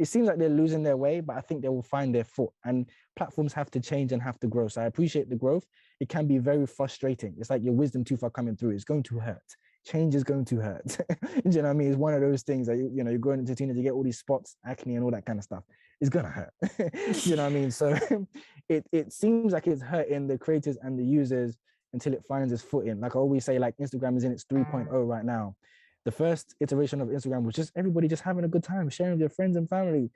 Speaker 1: seems like they're losing their way, but I think they will find their foot, and platforms have to change and have to grow. So I appreciate the growth. It can be very frustrating. It's like your wisdom tooth are coming through. It's going to hurt. Change is going to hurt. Do you know what I mean? It's one of those things that, you're going into teenage, you get all these spots, acne and all that kind of stuff. It's going to hurt. You know what I mean? So it seems like it's hurting the creators and the users until it finds its footing. Like I always say, like Instagram is in its 3.0 right now. The first iteration of Instagram was just everybody just having a good time, sharing with their friends and family.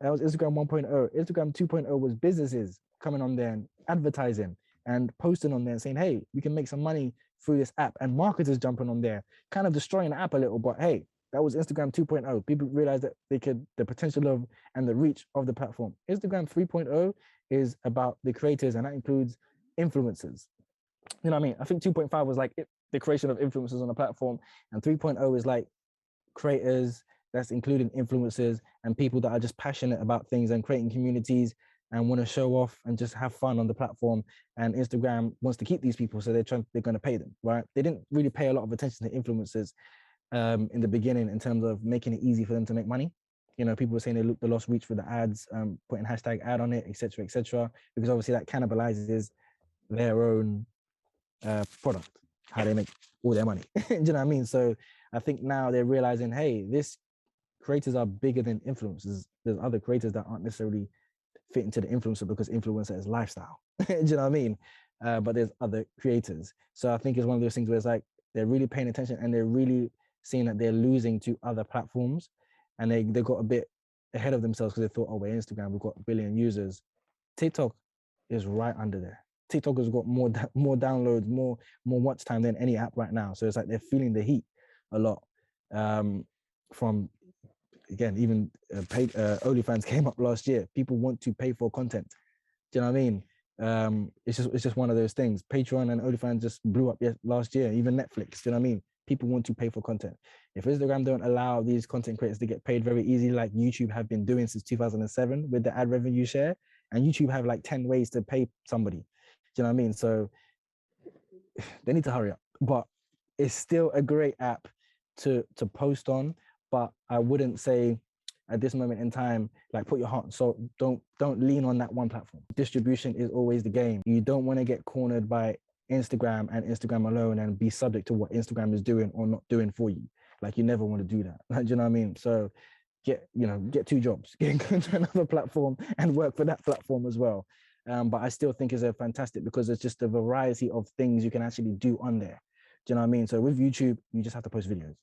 Speaker 1: That was Instagram 1.0. Instagram 2.0 was businesses coming on there and advertising and posting on there and saying, hey, we can make some money through this app, and marketers jumping on there, kind of destroying the app a little, but hey, that was Instagram 2.0. People realized that the potential of and the reach of the platform. Instagram 3.0 is about the creators, and that includes influencers. You know what I mean? I think 2.5 was like the creation of influencers on the platform, and 3.0 is like creators, that's including influencers and people that are just passionate about things and creating communities and want to show off and just have fun on the platform. And Instagram wants to keep these people, so they're going to pay them, right? They didn't really pay a lot of attention to influencers in the beginning in terms of making it easy for them to make money. You know, people were saying they lost reach for the ads, putting hashtag ad on it, etc., because obviously that cannibalizes their own product, how they make all their money. Do you know what I mean? So I think now they're realizing, hey, this creators are bigger than influencers. There's other creators that aren't necessarily fit into the influencer because influencer is lifestyle. Do you know what I mean? But there's other creators. So I think it's one of those things where it's like they're really paying attention and they're really seeing that they're losing to other platforms, and they got a bit ahead of themselves because they thought, oh, we're Instagram, we've got 1 billion users. TikTok is right under there. TikTok has got more downloads, more watch time than any app right now. So it's like they're feeling the heat a lot from, again, even paid OnlyFans came up last year. People want to pay for content. Do you know what I mean? It's just one of those things. Patreon and OnlyFans just blew up last year. Even Netflix. Do you know what I mean? People want to pay for content. If Instagram don't allow these content creators to get paid very easy, like YouTube have been doing since 2007 with the ad revenue share, and YouTube have like 10 ways to pay somebody. Do you know what I mean? So they need to hurry up. But it's still a great app to post on. But I wouldn't say at this moment in time, like, put your heart and soul, don't lean on that one platform. Distribution is always the game. You don't want to get cornered by Instagram and Instagram alone and be subject to what Instagram is doing or not doing for you. Like, you never want to do that. Do you know what I mean? So get 2 jobs, get into another platform and work for that platform as well. But I still think it's a fantastic, because it's just a variety of things you can actually do on there. Do you know what I mean? So with YouTube, you just have to post videos.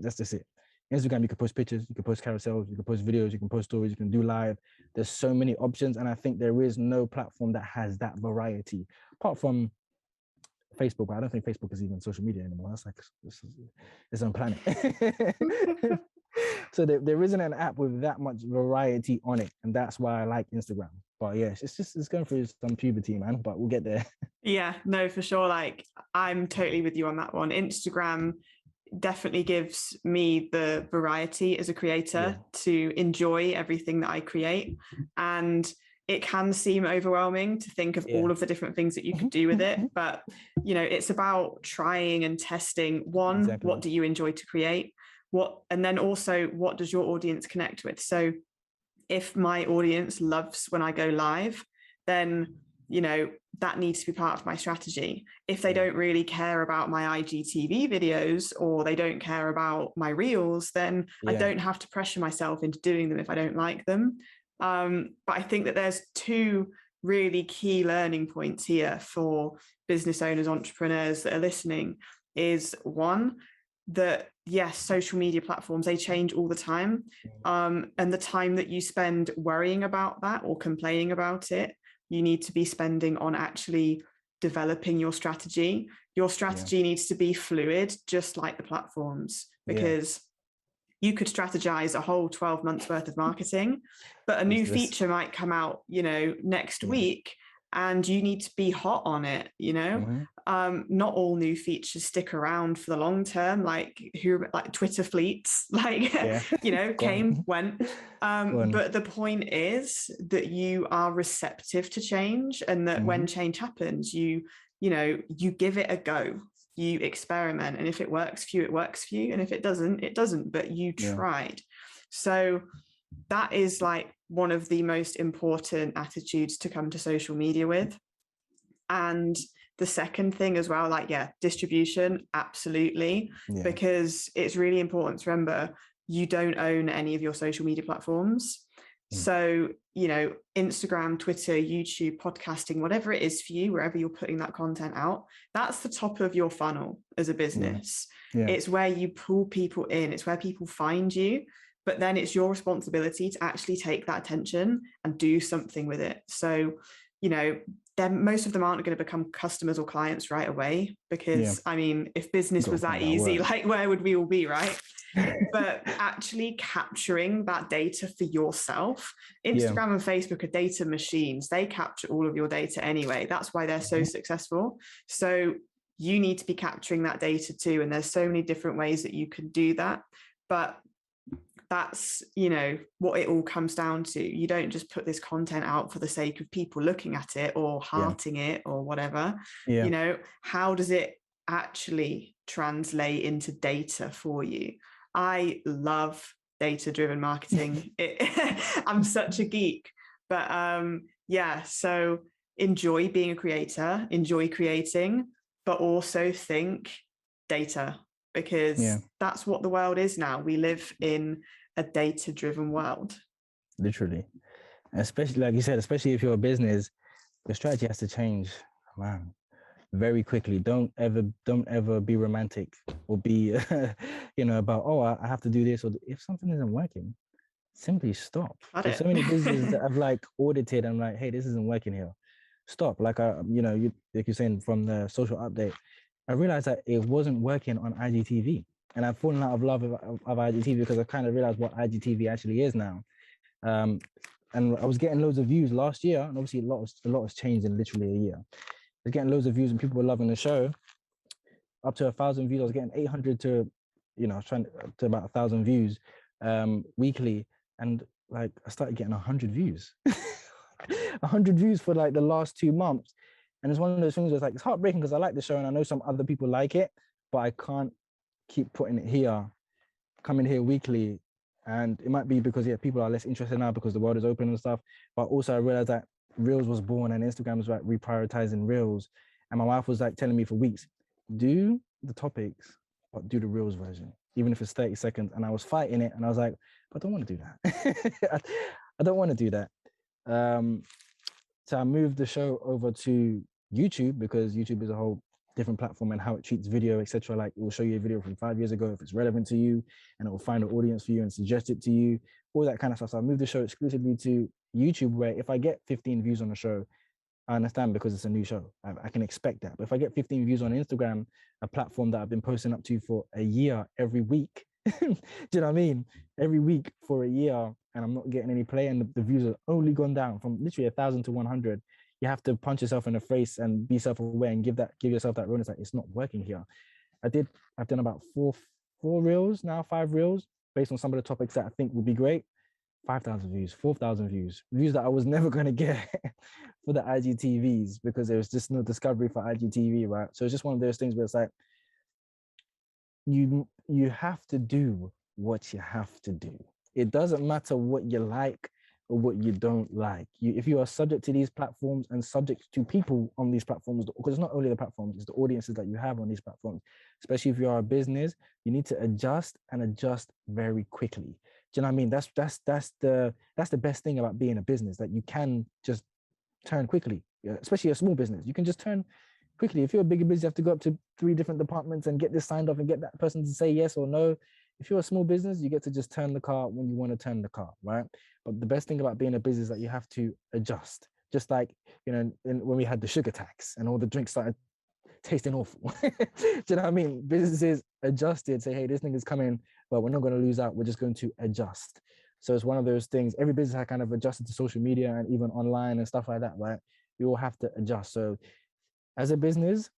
Speaker 1: That's just it. Instagram, you can post pictures, you can post carousels, you can post videos, you can post stories, you can do live. There's so many options. And I think there is no platform that has that variety, apart from Facebook. But I don't think Facebook is even social media anymore. That's like its own planet. So there isn't an app with that much variety on it. And that's why I like Instagram. But yeah, it's going through some puberty, man, but we'll get there.
Speaker 2: Yeah, no, for sure. Like, I'm totally with you on that one. Instagram definitely gives me the variety as a creator to enjoy everything that I create. And it can seem overwhelming to think of all of the different things that you could do with it. But, it's about trying and testing. One, what do you enjoy to create? And then also, what does your audience connect with? So if my audience loves when I go live, then that needs to be part of my strategy. If they don't really care about my IGTV videos, or they don't care about my reels, then I don't have to pressure myself into doing them if I don't like them. But I think that there's 2 really key learning points here for business owners, entrepreneurs that are listening. Is one, that yes, social media platforms, they change all the time. And the time that you spend worrying about that or complaining about it, you need to be spending on actually developing your strategy. Your strategy needs to be fluid, just like the platforms, because you could strategize a whole 12 months worth of marketing, but a new feature might come out, next week, and you need to be hot on it. Not all new features stick around for the long term, like Twitter fleets, came, went. But the point is that you are receptive to change, and that when change happens, you give it a go, you experiment, and if it works for you, it works for you, and if it doesn't, it doesn't, but you tried. So that is like one of the most important attitudes to come to social media with. And the second thing as well, distribution, absolutely, because it's really important to remember you don't own any of your social media platforms. So, Instagram, Twitter, YouTube, podcasting, whatever it is for you, wherever you're putting that content out, that's the top of your funnel as a business. It's where you pull people in, it's where people find you. But then it's your responsibility to actually take that attention and do something with it. So, then most of them aren't going to become customers or clients right away, because if business was that easy, where would we all be, right? But actually capturing that data for yourself. Instagram and Facebook are data machines. They capture all of your data anyway. That's why they're so successful. So you need to be capturing that data too. And there's so many different ways that you can do that. But that's, you know, what it all comes down to. You don't just put this content out for the sake of people looking at it or hearting it or whatever. You know, how does it actually translate into data for you? I love data-driven marketing. I'm such a geek. But yeah, so enjoy being a creator, enjoy creating, but also think data, because that's what the world is now. We live in a data-driven world.
Speaker 1: Literally. Especially, like you said, especially if you're a business, the strategy has to change, man, very quickly. Don't ever be romantic or be, you know, about, oh, I have to do this. Or if something isn't working, simply stop. There's so many businesses that I've like audited and like, hey, this isn't working here. Stop. Like, you know, like you're saying from the social update, I realized that it wasn't working on IGTV. And I've fallen out of love of IGTV because I kind of realized what IGTV actually is now. And I was getting loads of views last year, and obviously a lot has changed in literally a year. I was getting loads of views and people were loving the show. Up to 1,000 views. I was getting 800 to, you know, trying to about 1,000 views weekly, and like I started getting 100 views. 100 views for like the last 2 months. And it's one of those things where it's like, it's heartbreaking because I like the show and I know some other people like it, but I can't keep putting it here, coming here weekly. And it might be because, yeah, people are less interested now because the world is open and stuff. But also I realized that Reels was born and Instagram was like reprioritizing Reels. And my wife was like telling me for weeks, do the topics, but do the Reels version, even if it's 30 seconds. And I was fighting it and I was like, I don't want to do that. I don't want to do that. So I moved the show over to YouTube because YouTube is a whole different platform and how it treats video, etc. Like it will show you a video from 5 years ago if it's relevant to you, and it will find an audience for you and suggest it to you, all that kind of stuff. So I moved the show exclusively to YouTube, where if I get 15 views on a show, I understand because it's a new show. I can expect that. But if I get 15 views on Instagram, a platform that I've been posting up to for a year every week, do you know what I mean? Every week for a year, and I'm not getting any play, and the views have only gone down from literally 1,000 to 100. You have to punch yourself in the face and be self-aware and give yourself that realness that it's not working here. I've done about four reels now, 5 reels, based on some of the topics that I think would be great. 5,000 views, 4,000 views that I was never going to get for the IGTVs because there was just no discovery for IGTV, right? So it's just one of those things where it's like, you have to do what you have to do. It doesn't matter what you like or what you don't like. If you are subject to these platforms and subject to people on these platforms, because it's not only the platforms, it's the audiences that you have on these platforms, especially if you are a business, you need to adjust and adjust very quickly. Do you know what I mean? That's the best thing about being a business, that you can just turn quickly, especially a small business. You can just turn quickly. If you're a bigger business, you have to go up to 3 different departments and get this signed off and get that person to say yes or no. If you're a small business, you get to just turn the car when you want to turn the car, right? But the best thing about being a business is that you have to adjust. Just like, you know, when we had the sugar tax and all the drinks started tasting awful. Do you know what I mean? Businesses adjusted, say, hey, this thing is coming, but we're not going to lose out. We're just going to adjust. So it's one of those things. Every business has kind of adjusted to social media and even online and stuff like that, right? We all have to adjust. So as a business,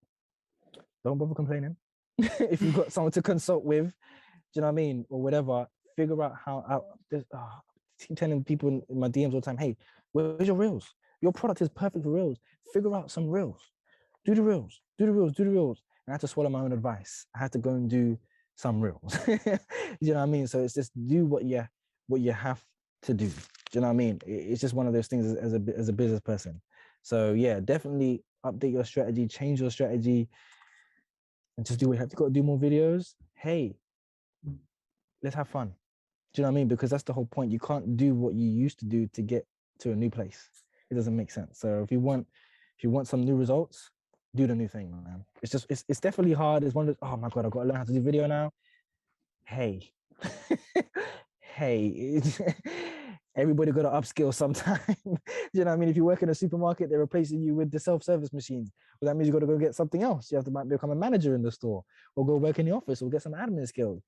Speaker 1: don't bother complaining. If you've got someone to consult with, do you know what I mean? Or whatever, figure out how, I keep telling people in my DMs all the time, hey, where's your reels? Your product is perfect for reels. Figure out some reels. Do the reels. And I had to swallow my own advice. I had to go and do some reels. You know what I mean? So it's just do what you have to do. Do you know what I mean? It's just one of those things as a business person. So yeah, definitely update your strategy, change your strategy, and just do what you have to. Got to do more videos. Hey, let's have fun. Do you know what I mean? Because that's the whole point. You can't do what you used to do to get to a new place. It doesn't make sense. So if you want some new results, do the new thing, man. It's definitely hard. It's one of those, oh my God, I've got to learn how to do video now. Hey, everybody got to upskill sometime. You know what I mean? If you work in a supermarket, they're replacing you with the self-service machines. Well, that means you got to go get something else. You have to become a manager in the store, or go work in the office, or get some admin skills.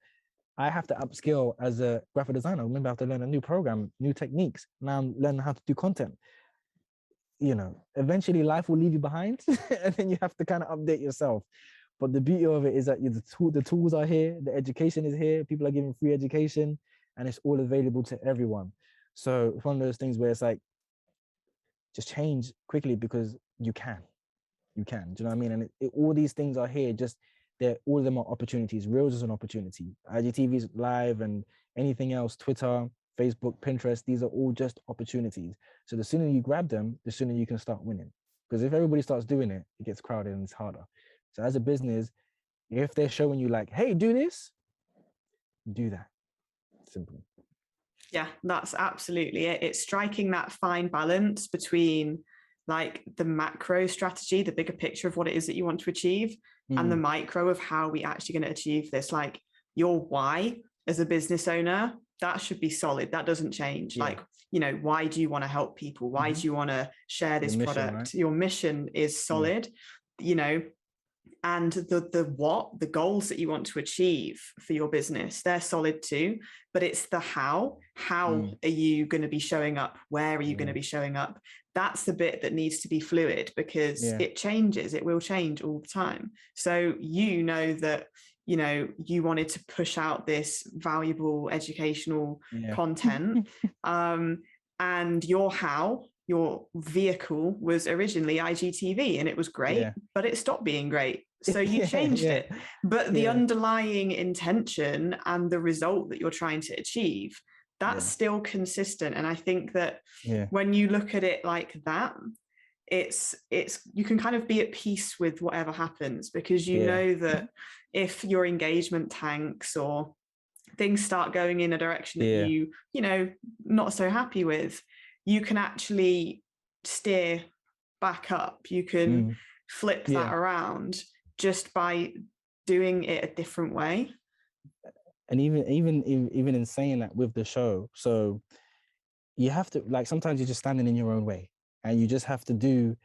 Speaker 1: I have to upskill as a graphic designer. Remember, I have to learn a new program, new techniques. Now I'm learning how to do content. You know, eventually life will leave you behind and then you have to kind of update yourself. But the beauty of it is that the tools are here, the education is here, people are giving free education. and it's all available to everyone. So it's one of those things where it's like, just change quickly because you can. Do you know what I mean? And all these things are here, just all of them are opportunities. Reels is an opportunity. IGTV's live and anything else, Twitter, Facebook, Pinterest, these are all just opportunities. So the sooner you grab them, the sooner you can start winning. Because if everybody starts doing it, it gets crowded and it's harder. So as a business, if they're showing you like, hey, do this, do that. Simple.
Speaker 2: Yeah, that's absolutely it. It's striking that fine balance between like the macro strategy, the bigger picture of what it is that you want to achieve, and the micro of how we actually going to achieve this. Like your why as a business owner, that should be solid. That doesn't change. Like, you know, why do you want to help people? Why do you want to share this product? Right? Your mission is solid, you know, and the goals that you want to achieve for your business, they're solid too, but it's the how are you going to be showing up? Where are you going to be showing up? That's the bit that needs to be fluid, because it changes. It will change all the time. So you know that, you know, you wanted to push out this valuable educational content, and your vehicle was originally IGTV, and it was great, but it stopped being great. So you changed it. But the underlying intention and the result that you're trying to achieve, that's still consistent. And I think that when you look at it like that, it's you can kind of be at peace with whatever happens, because you know that if your engagement tanks or things start going in a direction that you know, not so happy with, you can actually steer back up. You can flip that around just by doing it a different way.
Speaker 1: And even in saying that with the show, so you have to, like, sometimes you're just standing in your own way, and you just have to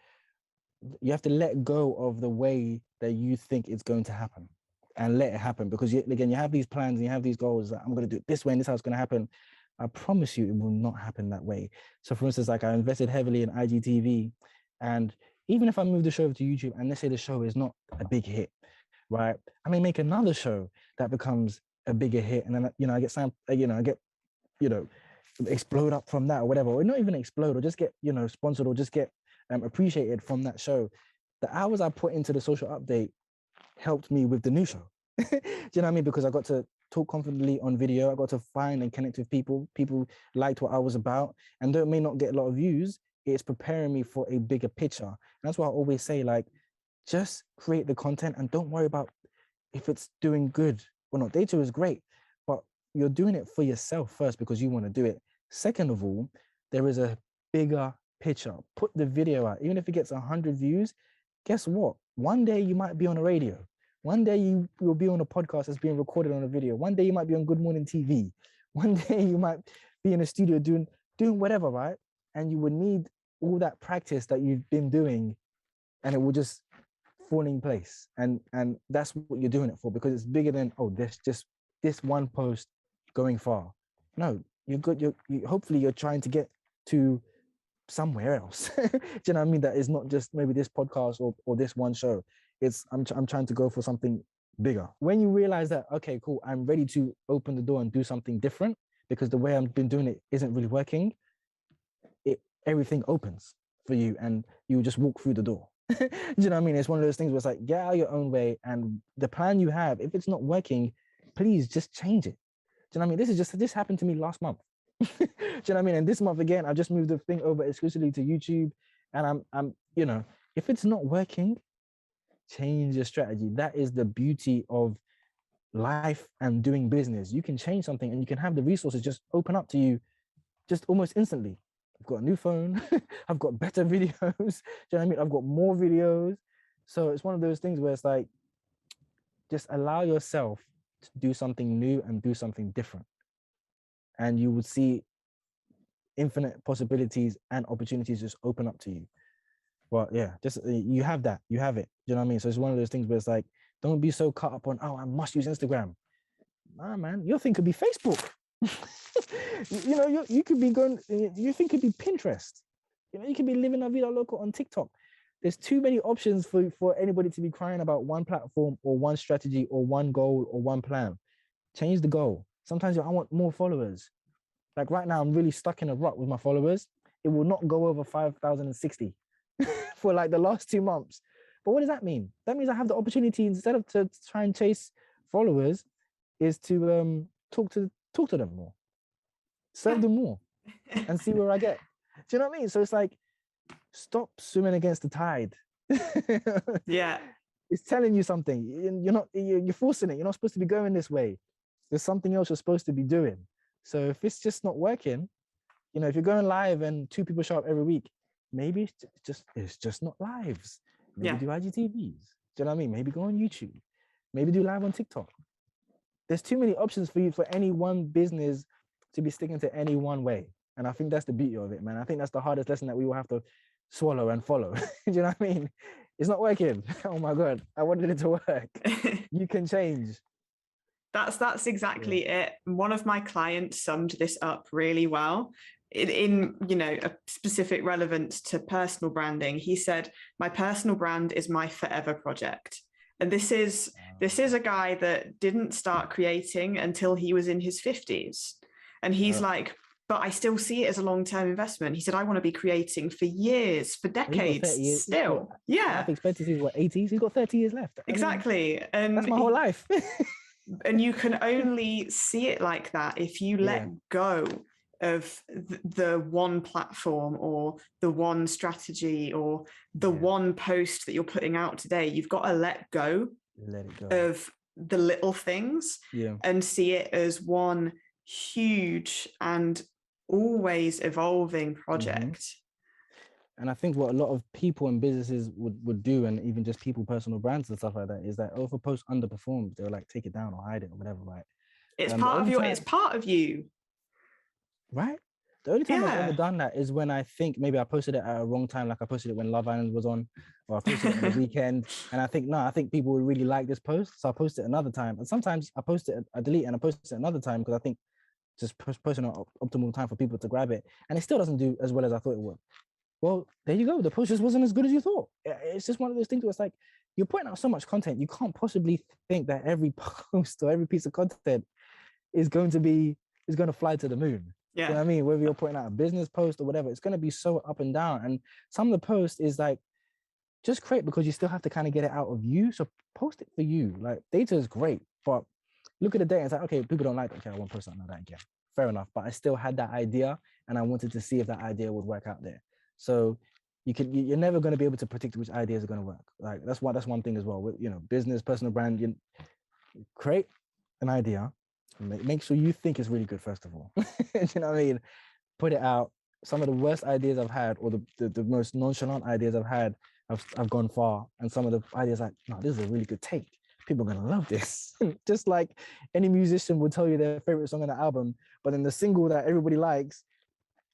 Speaker 1: let go of the way that you think it's going to happen, and let it happen. Because you have these plans and you have these goals that I'm going to do it this way and this is how it's going to happen. I promise you it will not happen that way. So for instance, like, I invested heavily in IGTV, and even if I move the show over to YouTube and let's say the show is not a big hit, right? I may make another show that becomes a bigger hit, and then, you know, I get explode up from that or whatever, or not even explode, or just get, you know, sponsored, or just get appreciated from that show. The hours I put into the social update helped me with the new show. Do you know what I mean? Because I got to talk confidently on video. I got to find and connect with people. People liked what I was about, and though it may not get a lot of views, it's preparing me for a bigger picture. And that's why I always say, like, just create the content and don't worry about if it's doing good or not. Data is great, but you're doing it for yourself first because you want to do it. Second of all, there is a bigger picture. Put the video out. Even if it gets 100 views, guess what? One day you might be on a radio. One day you'll be on a podcast that's being recorded on a video. One day you might be on Good Morning TV. One day you might be in a studio doing whatever, right? And you would need all that practice that you've been doing, and it will just fall in place. And that's what you're doing it for, because it's bigger than, oh, this one post going far. No, hopefully you're trying to get to somewhere else. Do you know what I mean? That is not just maybe this podcast or this one show. It's I'm trying to go for something bigger. When you realize that, okay, cool, I'm ready to open the door and do something different because the way I've been doing it isn't really working, everything opens for you and you just walk through the door. Do you know what I mean? It's one of those things where it's like, get out your own way, and the plan you have, if it's not working, please just change it. Do you know what I mean? This happened to me last month. Do you know what I mean? And this month again, I just moved the thing over exclusively to YouTube, and I'm you know, if it's not working, change your strategy. That is the beauty of life and doing business. You can change something and you can have the resources just open up to you just almost instantly. I've got a new phone. I've got better videos. Do you know what I mean? I've got more videos. So it's one of those things where it's like, just allow yourself to do something new and do something different. And you would see infinite possibilities and opportunities just open up to you. Well, yeah, just you have that. You have it. Do you know what I mean? So it's one of those things where it's like, don't be so caught up on, oh, I must use Instagram. Nah, man, your thing could be Facebook. You know, you could be going, your thing could be Pinterest. You know, you could be living a vida loca on TikTok. There's too many options for anybody to be crying about one platform or one strategy or one goal or one plan. Change the goal. Sometimes I want more followers. Like right now, I'm really stuck in a rut with my followers. It will not go over 5,060 for like the last 2 months. But what does that mean? That means I have the opportunity, instead of to try and chase followers, is to talk to them more, serve them more, and see where I get. Do you know what I mean? So it's like, stop swimming against the tide.
Speaker 2: Yeah.
Speaker 1: It's telling you something. You're forcing it. You're not supposed to be going this way. There's something else you're supposed to be doing. So if it's just not working, if you're going live and 2 people show up every week, maybe it's just not lives. Maybe do IGTVs. Do you know what I mean? Maybe go on YouTube. Maybe do live on TikTok. There's too many options for you, for any one business to be sticking to any one way. And I think that's the beauty of it, man. I think that's the hardest lesson that we will have to swallow and follow. Do you know what I mean? It's not working. Oh my God, I wanted it to work. You can change.
Speaker 2: That's exactly it. One of my clients summed this up really well in a specific relevance to personal branding. He said, my personal brand is my forever project. And this is a guy that didn't start creating until he was in his 50s. And he's like, but I still see it as a long-term investment. He said, I want to be creating for years, for decades still.
Speaker 1: Life expectancy is what, 80s? He's got 30 years left.
Speaker 2: Exactly. And
Speaker 1: that's my whole life.
Speaker 2: And you can only see it like that if you let go of the one platform or the one strategy or the one post that you're putting out today. You've got to let it go of the little things and see it as one huge and always evolving project.
Speaker 1: And I think what a lot of people and businesses would do, and even just people, personal brands and stuff like that, is that if a post underperforms, they'll like take it down or hide it or whatever, right?
Speaker 2: It's part of you.
Speaker 1: Right? The only time I've ever done that is when I think maybe I posted it at a wrong time, like I posted it when Love Island was on, or I posted it on the weekend, and I think people would really like this post, so I post it another time. And sometimes I post it, I delete it and I post it another time because I think just posting an optimal time for people to grab it, and it still doesn't do as well as I thought it would. Well, there you go. The post just wasn't as good as you thought. It's just one of those things where it's like, you're putting out so much content, you can't possibly think that every post or every piece of content is going to fly to the moon. Yeah. You know what I mean? Whether you're putting out a business post or whatever, it's going to be so up and down. And some of the posts is like, just create because you still have to kind of get it out of you. So post it for you. Like, data is great, but look at the data. It's like, okay, people don't like it. Okay, I won't post something like that again. Fair enough. But I still had that idea and I wanted to see if that idea would work out there. So you're never going to be able to predict which ideas are going to work. Like that's one thing as well. With, business, personal brand, you create an idea, make sure you think it's really good first of all. You know what I mean? Put it out. Some of the worst ideas I've had, or the most nonchalant ideas I've had, I've gone far. And some of the ideas like, no, this is a really good take. People are going to love this. Just like any musician would tell you their favorite song on the album, but then the single that everybody likes,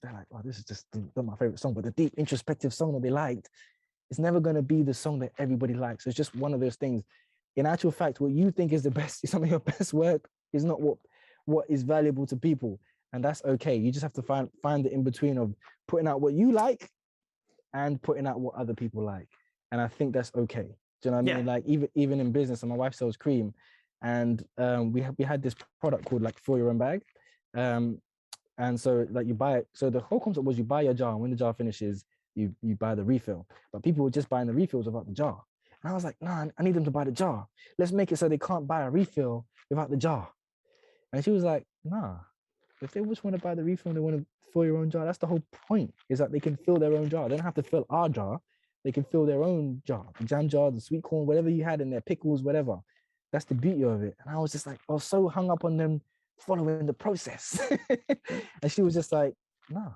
Speaker 1: they're like, oh, this is just not my favorite song, but the deep introspective song that they liked, it's never going to be the song that everybody likes. So it's just one of those things. In actual fact, what you think is the best, some of your best work is not what is valuable to people. And that's okay. You just have to find the in-between of putting out what you like and putting out what other people like. And I think that's okay. Do you know what I mean? Like even in business, and my wife sells cream, and we had this product called like Fill Your Own Bag. And so like you buy it. So the whole concept was you buy your jar, and when the jar finishes, you buy the refill. But people were just buying the refills without the jar. And I was like, nah, I need them to buy the jar. Let's make it so they can't buy a refill without the jar. And she was like, nah, if they just want to buy the refill and they want to fill your own jar, that's the whole point, is that they can fill their own jar. They don't have to fill our jar. They can fill their own jar, the jam jar, the sweet corn, whatever you had in there, pickles, whatever. That's the beauty of it. And I was just like, I was so hung up on them following the process. And she was just like, nah.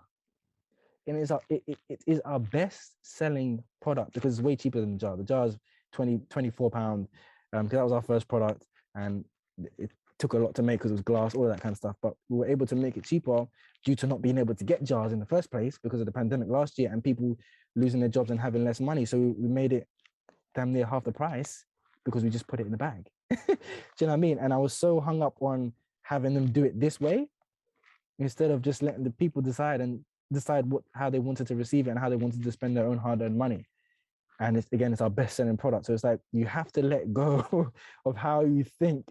Speaker 1: And it is our best selling product because it's way cheaper than the jar. The jar is £24 because that was our first product, and it took a lot to make because it was glass, all of that kind of stuff. But we were able to make it cheaper due to not being able to get jars in the first place because of the pandemic last year and people losing their jobs and having less money. So we made it damn near half the price because we just put it in the bag. Do you know what I mean? And I was so hung up on having them do it this way instead of just letting the people decide how they wanted to receive it and how they wanted to spend their own hard-earned money. And it's our best-selling product. So it's like you have to let go of how you think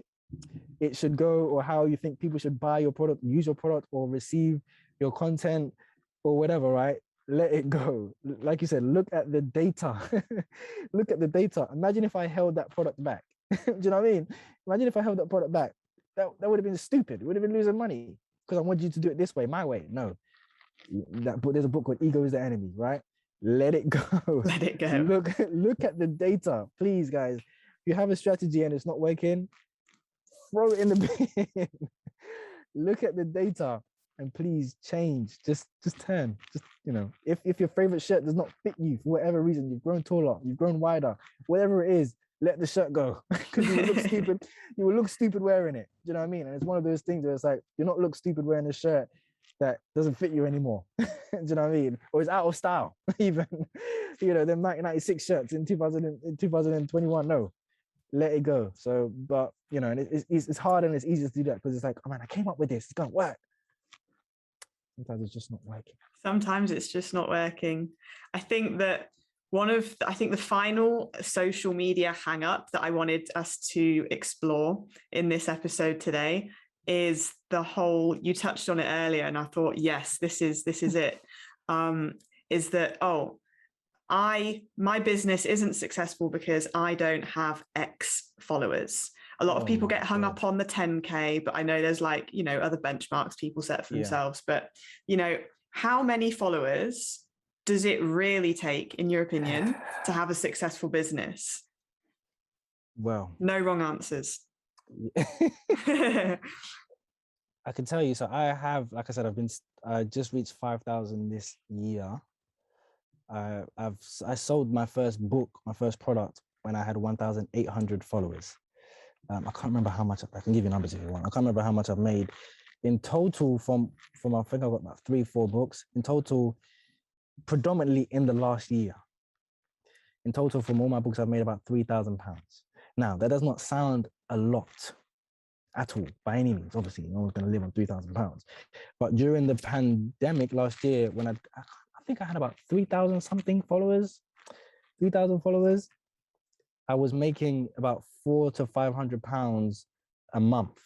Speaker 1: it should go, or how you think people should buy your product, use your product, or receive your content, or whatever, right? Let it go. Like you said, look at the data. Look at the data. Imagine if I held that product back. Do you know what I mean? Imagine if I held that product back. That would have been stupid. We would have been losing money because I want you to do it this way, my way. No, there's a book called Ego is the Enemy, right? Let it go.
Speaker 2: Let it go.
Speaker 1: Look at the data, please, guys. If you have a strategy and it's not working, throw it in the bin. Look at the data and please change. Just turn. Just, you know, if your favorite shirt does not fit you for whatever reason, you've grown taller, you've grown wider, whatever it is, let the shirt go, because you will look stupid. You will look stupid wearing it. Do you know what I mean? And it's one of those things where it's like, you're not look stupid wearing a shirt that doesn't fit you anymore. Do you know what I mean? Or it's out of style. Even, you know, them 1996 shirts in 2021. No, let it go. So, but you know, and it's hard and it's easy to do that because it's like, oh man, I came up with this. It's gonna work. Sometimes it's just not working.
Speaker 2: Sometimes it's just not working. I think that the final social media hang up that I wanted us to explore in this episode today is the whole, you touched on it earlier, and I thought, yes, this is it. Is that, my business isn't successful because I don't have X followers. A lot of people get hung up on the 10K, but I know there's like, you know, other benchmarks people set for themselves. But, you know, how many followers does it really take, in your opinion, to have a successful business?
Speaker 1: Well,
Speaker 2: no wrong answers.
Speaker 1: I can tell you. So I have, like I said, I just reached 5,000 this year. I sold my first book, my first product, when I had 1,800 followers. I can't remember how much. I can give you numbers if you want. I can't remember how much I've made in total from I think I've got about 3-4 books in total, predominantly in the last year. In total, from all my books, I've made about £3,000. Now, that does not sound a lot at all, by any means. Obviously, no one's going to live on £3,000. But during the pandemic last year, when I think I had about 3,000 something followers, 3,000 followers, I was making about £400 to £500 a month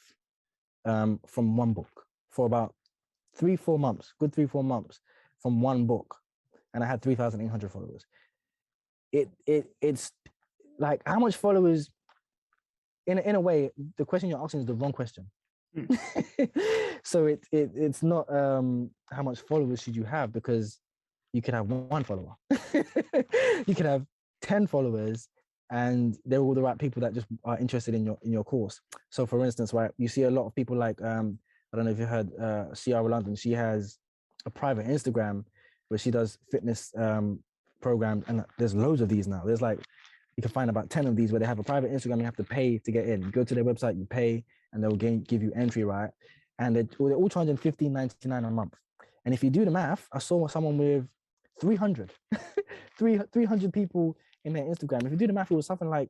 Speaker 1: from one book for about 3-4 months, good 3-4 months from one book, and I had 3,800 followers. It's like, how much followers? In a way, the question you're asking is the wrong question. So it's not how much followers should you have, because you could have one follower. You could have 10 followers, and they're all the right people that just are interested in your course. So for instance, right, you see a lot of people like, I don't know if you heard Ciara London. She has a private Instagram where she does fitness programs, and there's loads of these now. There's like, you can find about 10 of these where they have a private Instagram. You have to pay to get in. You go to their website, you pay, and they'll give you entry, right? And they're all charging $15.99 a month. And if you do the math, I saw someone with 300 people in their Instagram. If you do the math, it was something like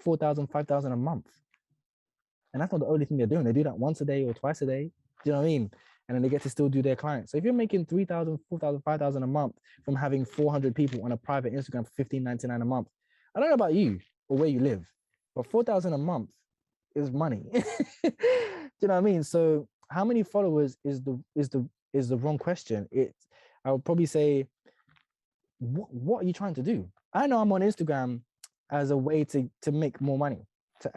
Speaker 1: 4,000, 5,000 a month. And that's not the only thing they're doing. They do that once a day or twice a day. Do you know what I mean? And then they get to still do their clients. So if you're making 3,000, 4,000, 5,000 a month from having 400 people on a private Instagram for $15.99 a month, I don't know about you or where you live, but 4,000 a month is money. Do you know what I mean? So how many followers is the wrong question. I would probably say, what are you trying to do? I know I'm on Instagram as a way to make more money, to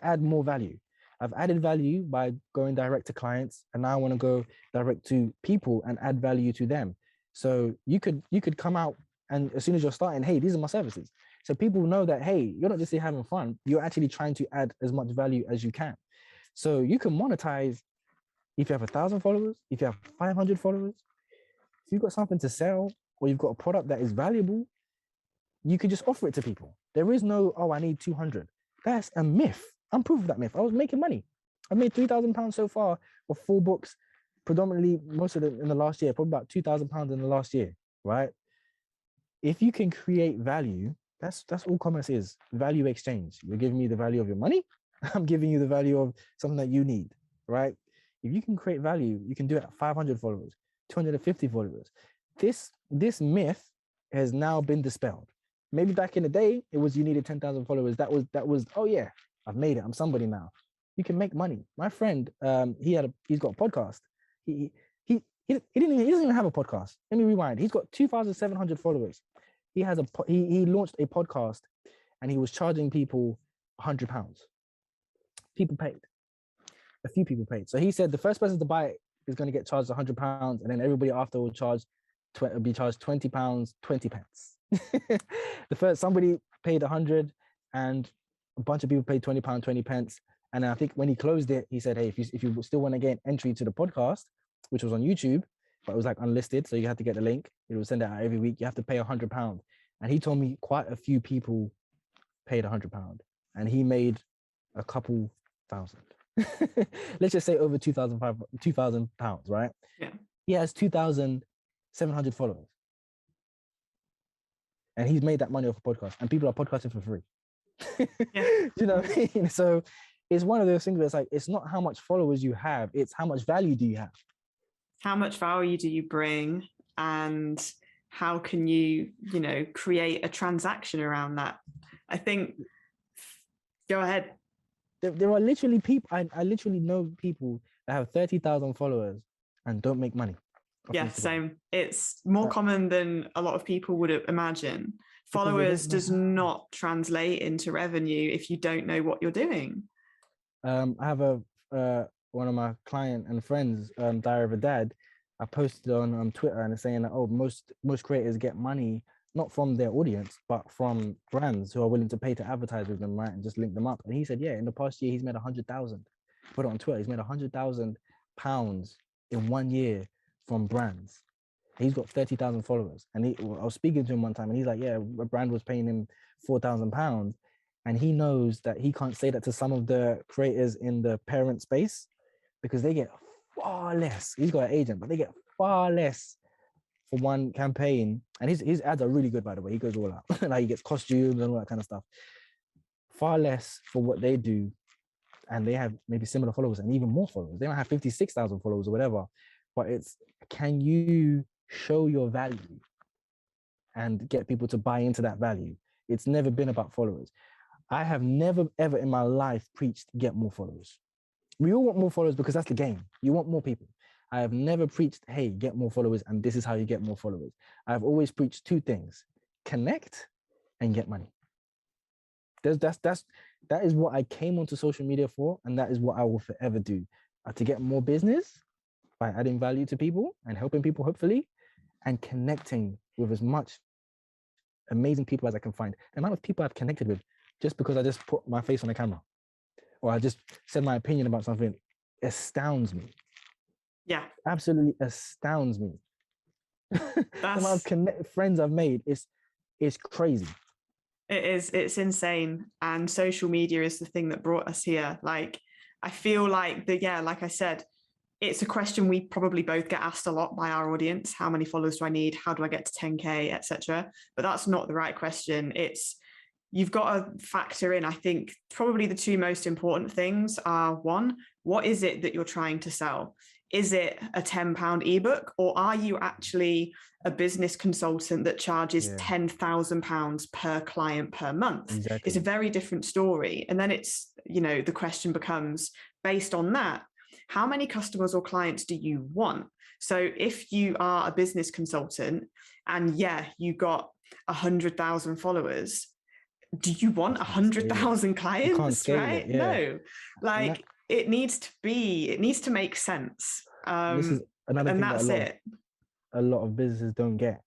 Speaker 1: add more value. I've added value by going direct to clients, and now I want to go direct to people and add value to them. So you could come out, and as soon as you're starting, hey, these are my services. So people know that, hey, you're not just here having fun, you're actually trying to add as much value as you can. So you can monetize if you have 1,000 followers, if you have 500 followers. If you've got something to sell, or you've got a product that is valuable, you could just offer it to people. There is no, I need 200. That's a myth. I'm proof of that myth. I was making money. I made £3,000 so far of 4 books, predominantly most of them in the last year, probably about £2,000 in the last year, right? If you can create value, that's all commerce is, value exchange. You're giving me the value of your money. I'm giving you the value of something that you need, right? If you can create value, you can do it at 500 followers, 250 followers. This myth has now been dispelled. Maybe back in the day, it was you needed 10,000 followers. That was, oh yeah, I've made it. I'm somebody now. you can make money. My friend, he's got a podcast. He doesn't even have a podcast. Let me rewind. He's got 2,700 followers. He launched a podcast, and he was charging people £100. People paid. A few people paid. So he said the first person to buy it is going to get charged £100, and then everybody after will be charged £20, 20 pence. Somebody paid 100, and a bunch of people paid £20, 20 pence. And I think when he closed it, he said, hey, if you still want to get entry to the podcast, which was on YouTube, but it was like unlisted, so you had to get the link. It will send it out every week. You have to pay £100. And he told me quite a few people paid £100, and he made a couple thousand. Let's just say over £2,000, right?
Speaker 2: Yeah.
Speaker 1: He has 2,700 followers, and he's made that money off a podcast, and people are podcasting for free.
Speaker 2: Yeah.
Speaker 1: Do you know what I mean? So it's one of those things where it's like, it's not how much followers you have, it's how much value do you have.
Speaker 2: How much value do you bring, and how can you, create a transaction around that? I think, go ahead.
Speaker 1: There are literally people, I literally know people that have 30,000 followers and don't make money.
Speaker 2: Yeah, same. It's more common than a lot of people would imagine. Followers does not translate into revenue if you don't know what you're doing.
Speaker 1: I have one of my client and friends, Diary of a Dad. I posted on Twitter and it's saying that, most creators get money not from their audience, but from brands who are willing to pay to advertise with them, right? And just link them up. And he said, yeah, in the past year, he's made 100,000. Put it on Twitter. He's made £100,000 in 1 year from brands. He's got 30,000 followers. And I was speaking to him one time and he's like, yeah, a brand was paying him £4,000. And he knows that he can't say that to some of the creators in the parent space because they get far less. He's got an agent, but they get far less for one campaign. And his ads are really good, by the way. He goes all out. Like, he gets costumes and all that kind of stuff. Far less for what they do. And they have maybe similar followers and even more followers. They might have 56,000 followers or whatever. But it's, can you show your value and get people to buy into that value? It's never been about followers. I have never, ever in my life preached get more followers. We all want more followers because that's the game. You want more people. I have never preached, hey, get more followers and this is how you get more followers. I've always preached two things: connect and get money. That is what I came onto social media for, and that is what I will forever do. To get more business by adding value to people and helping people, hopefully, and connecting with as much amazing people as I can find. The amount of people I've connected with just because I just put my face on the camera or I just said my opinion about something astounds me.
Speaker 2: Yeah.
Speaker 1: Absolutely astounds me. The amount of friends I've made is crazy.
Speaker 2: It is. It's insane. And social media is the thing that brought us here. Like, I feel like like I said, it's a question we probably both get asked a lot by our audience. How many followers do I need? How do I get to 10K, etc.? But that's not the right question. You've got to factor in, I think, probably the two most important things are, one, what is it that you're trying to sell? Is it a £10 ebook, or are you actually a business consultant that charges £10,000 per client per month?
Speaker 1: Exactly.
Speaker 2: It's a very different story. And then it's, the question becomes, based on that, how many customers or clients do you want? So if you are a business consultant and you got 100,000 followers, do you want 100,000 clients? You can't scale it, No, like it needs to make sense.
Speaker 1: This is another thing
Speaker 2: that's
Speaker 1: a lot of businesses don't get.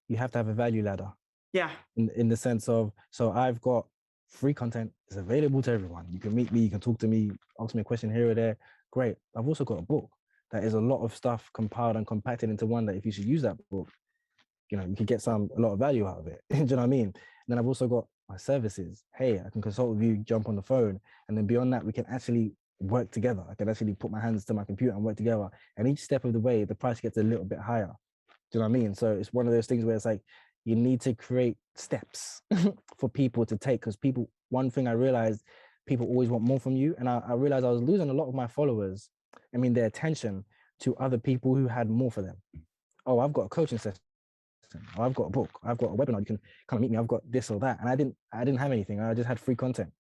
Speaker 1: You have to have a value ladder.
Speaker 2: Yeah.
Speaker 1: In the sense of, so I've got free content, it's available to everyone. You can meet me, you can talk to me, ask me a question here or there. Great. I've also got a book that is a lot of stuff compiled and compacted into one that if you should use that book, you can get a lot of value out of it. Do you know what I mean? And then I've also got my services. Hey, I can consult with you, jump on the phone. And then beyond that, we can actually work together. I can actually put my hands to my computer and work together. And each step of the way, the price gets a little bit higher. Do you know what I mean? So it's one of those things where it's like, you need to create steps for people to take, because one thing I realized, people always want more from you. And I realized I was losing a lot of my followers, their attention to other people who had more for them. Oh, I've got a coaching session. Oh, I've got a book. I've got a webinar. You can come and meet me. I've got this or that. And I didn't have anything. I just had free content.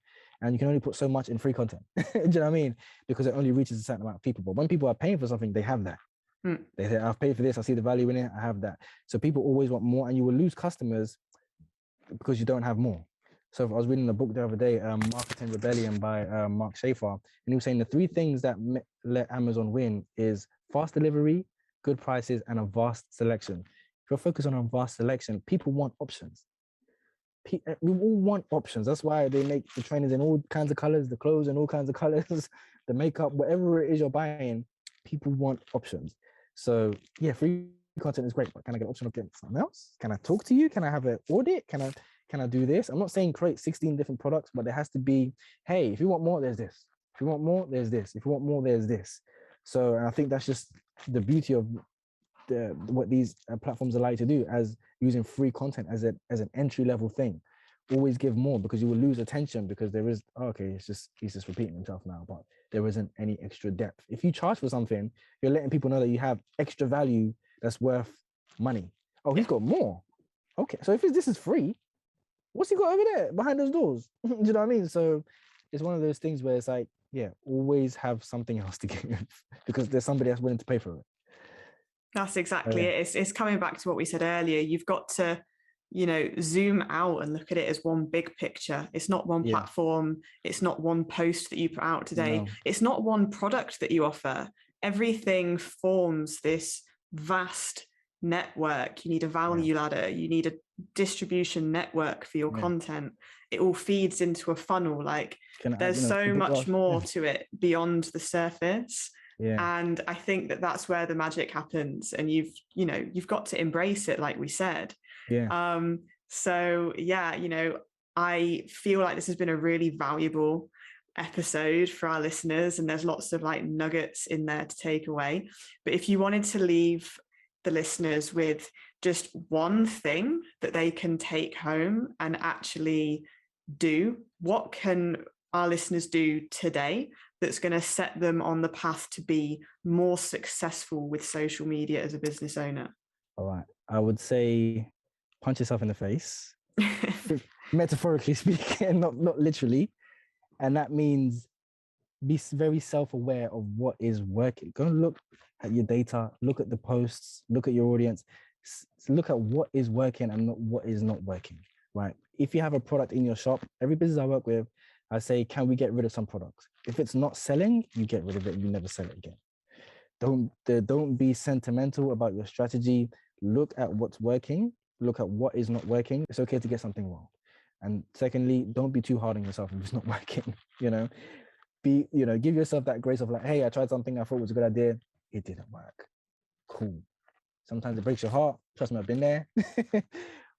Speaker 1: and you can only put so much in free content. Do you know what I mean? Because it only reaches a certain amount of people. But when people are paying for something, they have that. They say, I've paid for this, I see the value in it, I have that. So people always want more, and you will lose customers because you don't have more. So I was reading a book the other day, Marketing Rebellion by Mark Schaefer, and he was saying the 3 things that let Amazon win is fast delivery, good prices, and a vast selection. If you're focused on a vast selection, people want options. We all want options. That's why they make the trainers in all kinds of colors, the clothes in all kinds of colors, the makeup, whatever it is you're buying, people want options. So yeah, free content is great, but can I get an option of getting something else? Can I talk to you? Can I have an audit? Can I do this? I'm not saying create 16 different products, but there has to be, hey, if you want more, there's this. If you want more, there's this. If you want more, there's this. So, and I think that's just the beauty of what these platforms allow you to do, as using free content as an entry level thing. Always give more, because you will lose attention, because there is, okay, he's just repeating himself now, but there isn't any extra depth. If you charge for something, you're letting people know that you have extra value that's worth money. Oh, he's got more. Okay, so if this is free, what's he got over there behind those doors? Do you know what I mean? So it's one of those things where it's like, yeah, always have something else to give, because there's somebody that's willing to pay for it.
Speaker 2: That's exactly it. It's coming back to what we said earlier. You've got to, zoom out and look at it as one big picture. It's not one platform. It's not one post that you put out today. No. It's not one product that you offer. Everything forms this vast network. You need a value ladder. You need a distribution network for your content. It all feeds into a funnel. Like there's so much more to it beyond the surface. And I think that that's where the magic happens, and you've got to embrace it, like we said. So I feel like this has been a really valuable episode for our listeners, and there's lots of like nuggets in there to take away. But if you wanted to leave the listeners with just one thing that they can take home and actually do, what can our listeners do today that's going to set them on the path to be more successful with social media as a business owner?
Speaker 1: All right. I would say punch yourself in the face, metaphorically speaking, not literally. And that means be very self-aware of what is working. Go and look at your data, look at the posts, look at your audience, look at what is working and not what is not working, right? If you have a product in your shop, every business I work with, I say, can we get rid of some products? If it's not selling, you get rid of it and you never sell it again. Don't be sentimental about your strategy. Look at what's working, look at what is not working. It's okay to get something wrong. And secondly, don't be too hard on yourself if it's not working. Give yourself that grace of like, hey, I tried something I thought was a good idea. It didn't work. Cool. Sometimes it breaks your heart. Trust me, I've been there.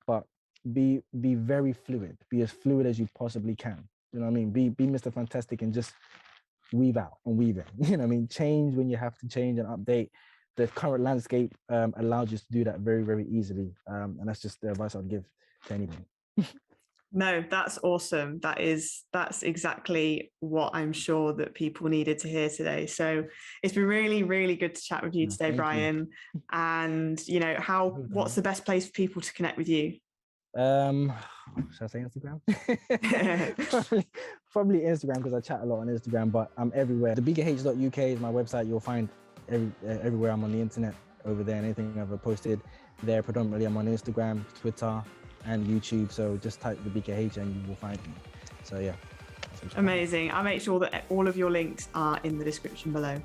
Speaker 1: But be very fluid. Be as fluid as you possibly can. You know what I mean? Be Mr. Fantastic and just weave out and weave in. You know what I mean? Change when you have to change and update. The current landscape allows you to do that very, very easily. And that's just the advice I'd give to anyone.
Speaker 2: No, that's awesome. That's exactly what I'm sure that people needed to hear today. So it's been really, really good to chat with you today, Brian. You. And what's the best place for people to connect with you?
Speaker 1: Should I say Instagram? probably Instagram, because I chat a lot on Instagram, but I'm everywhere. TheBiggerH.uk is my website. You'll find everywhere I'm on the internet over there. Anything I've ever posted there, predominantly I'm on Instagram, Twitter, and YouTube. So just type The Bigger H and you will find me. So yeah.
Speaker 2: Amazing. I'll make sure that all of your links are in the description below.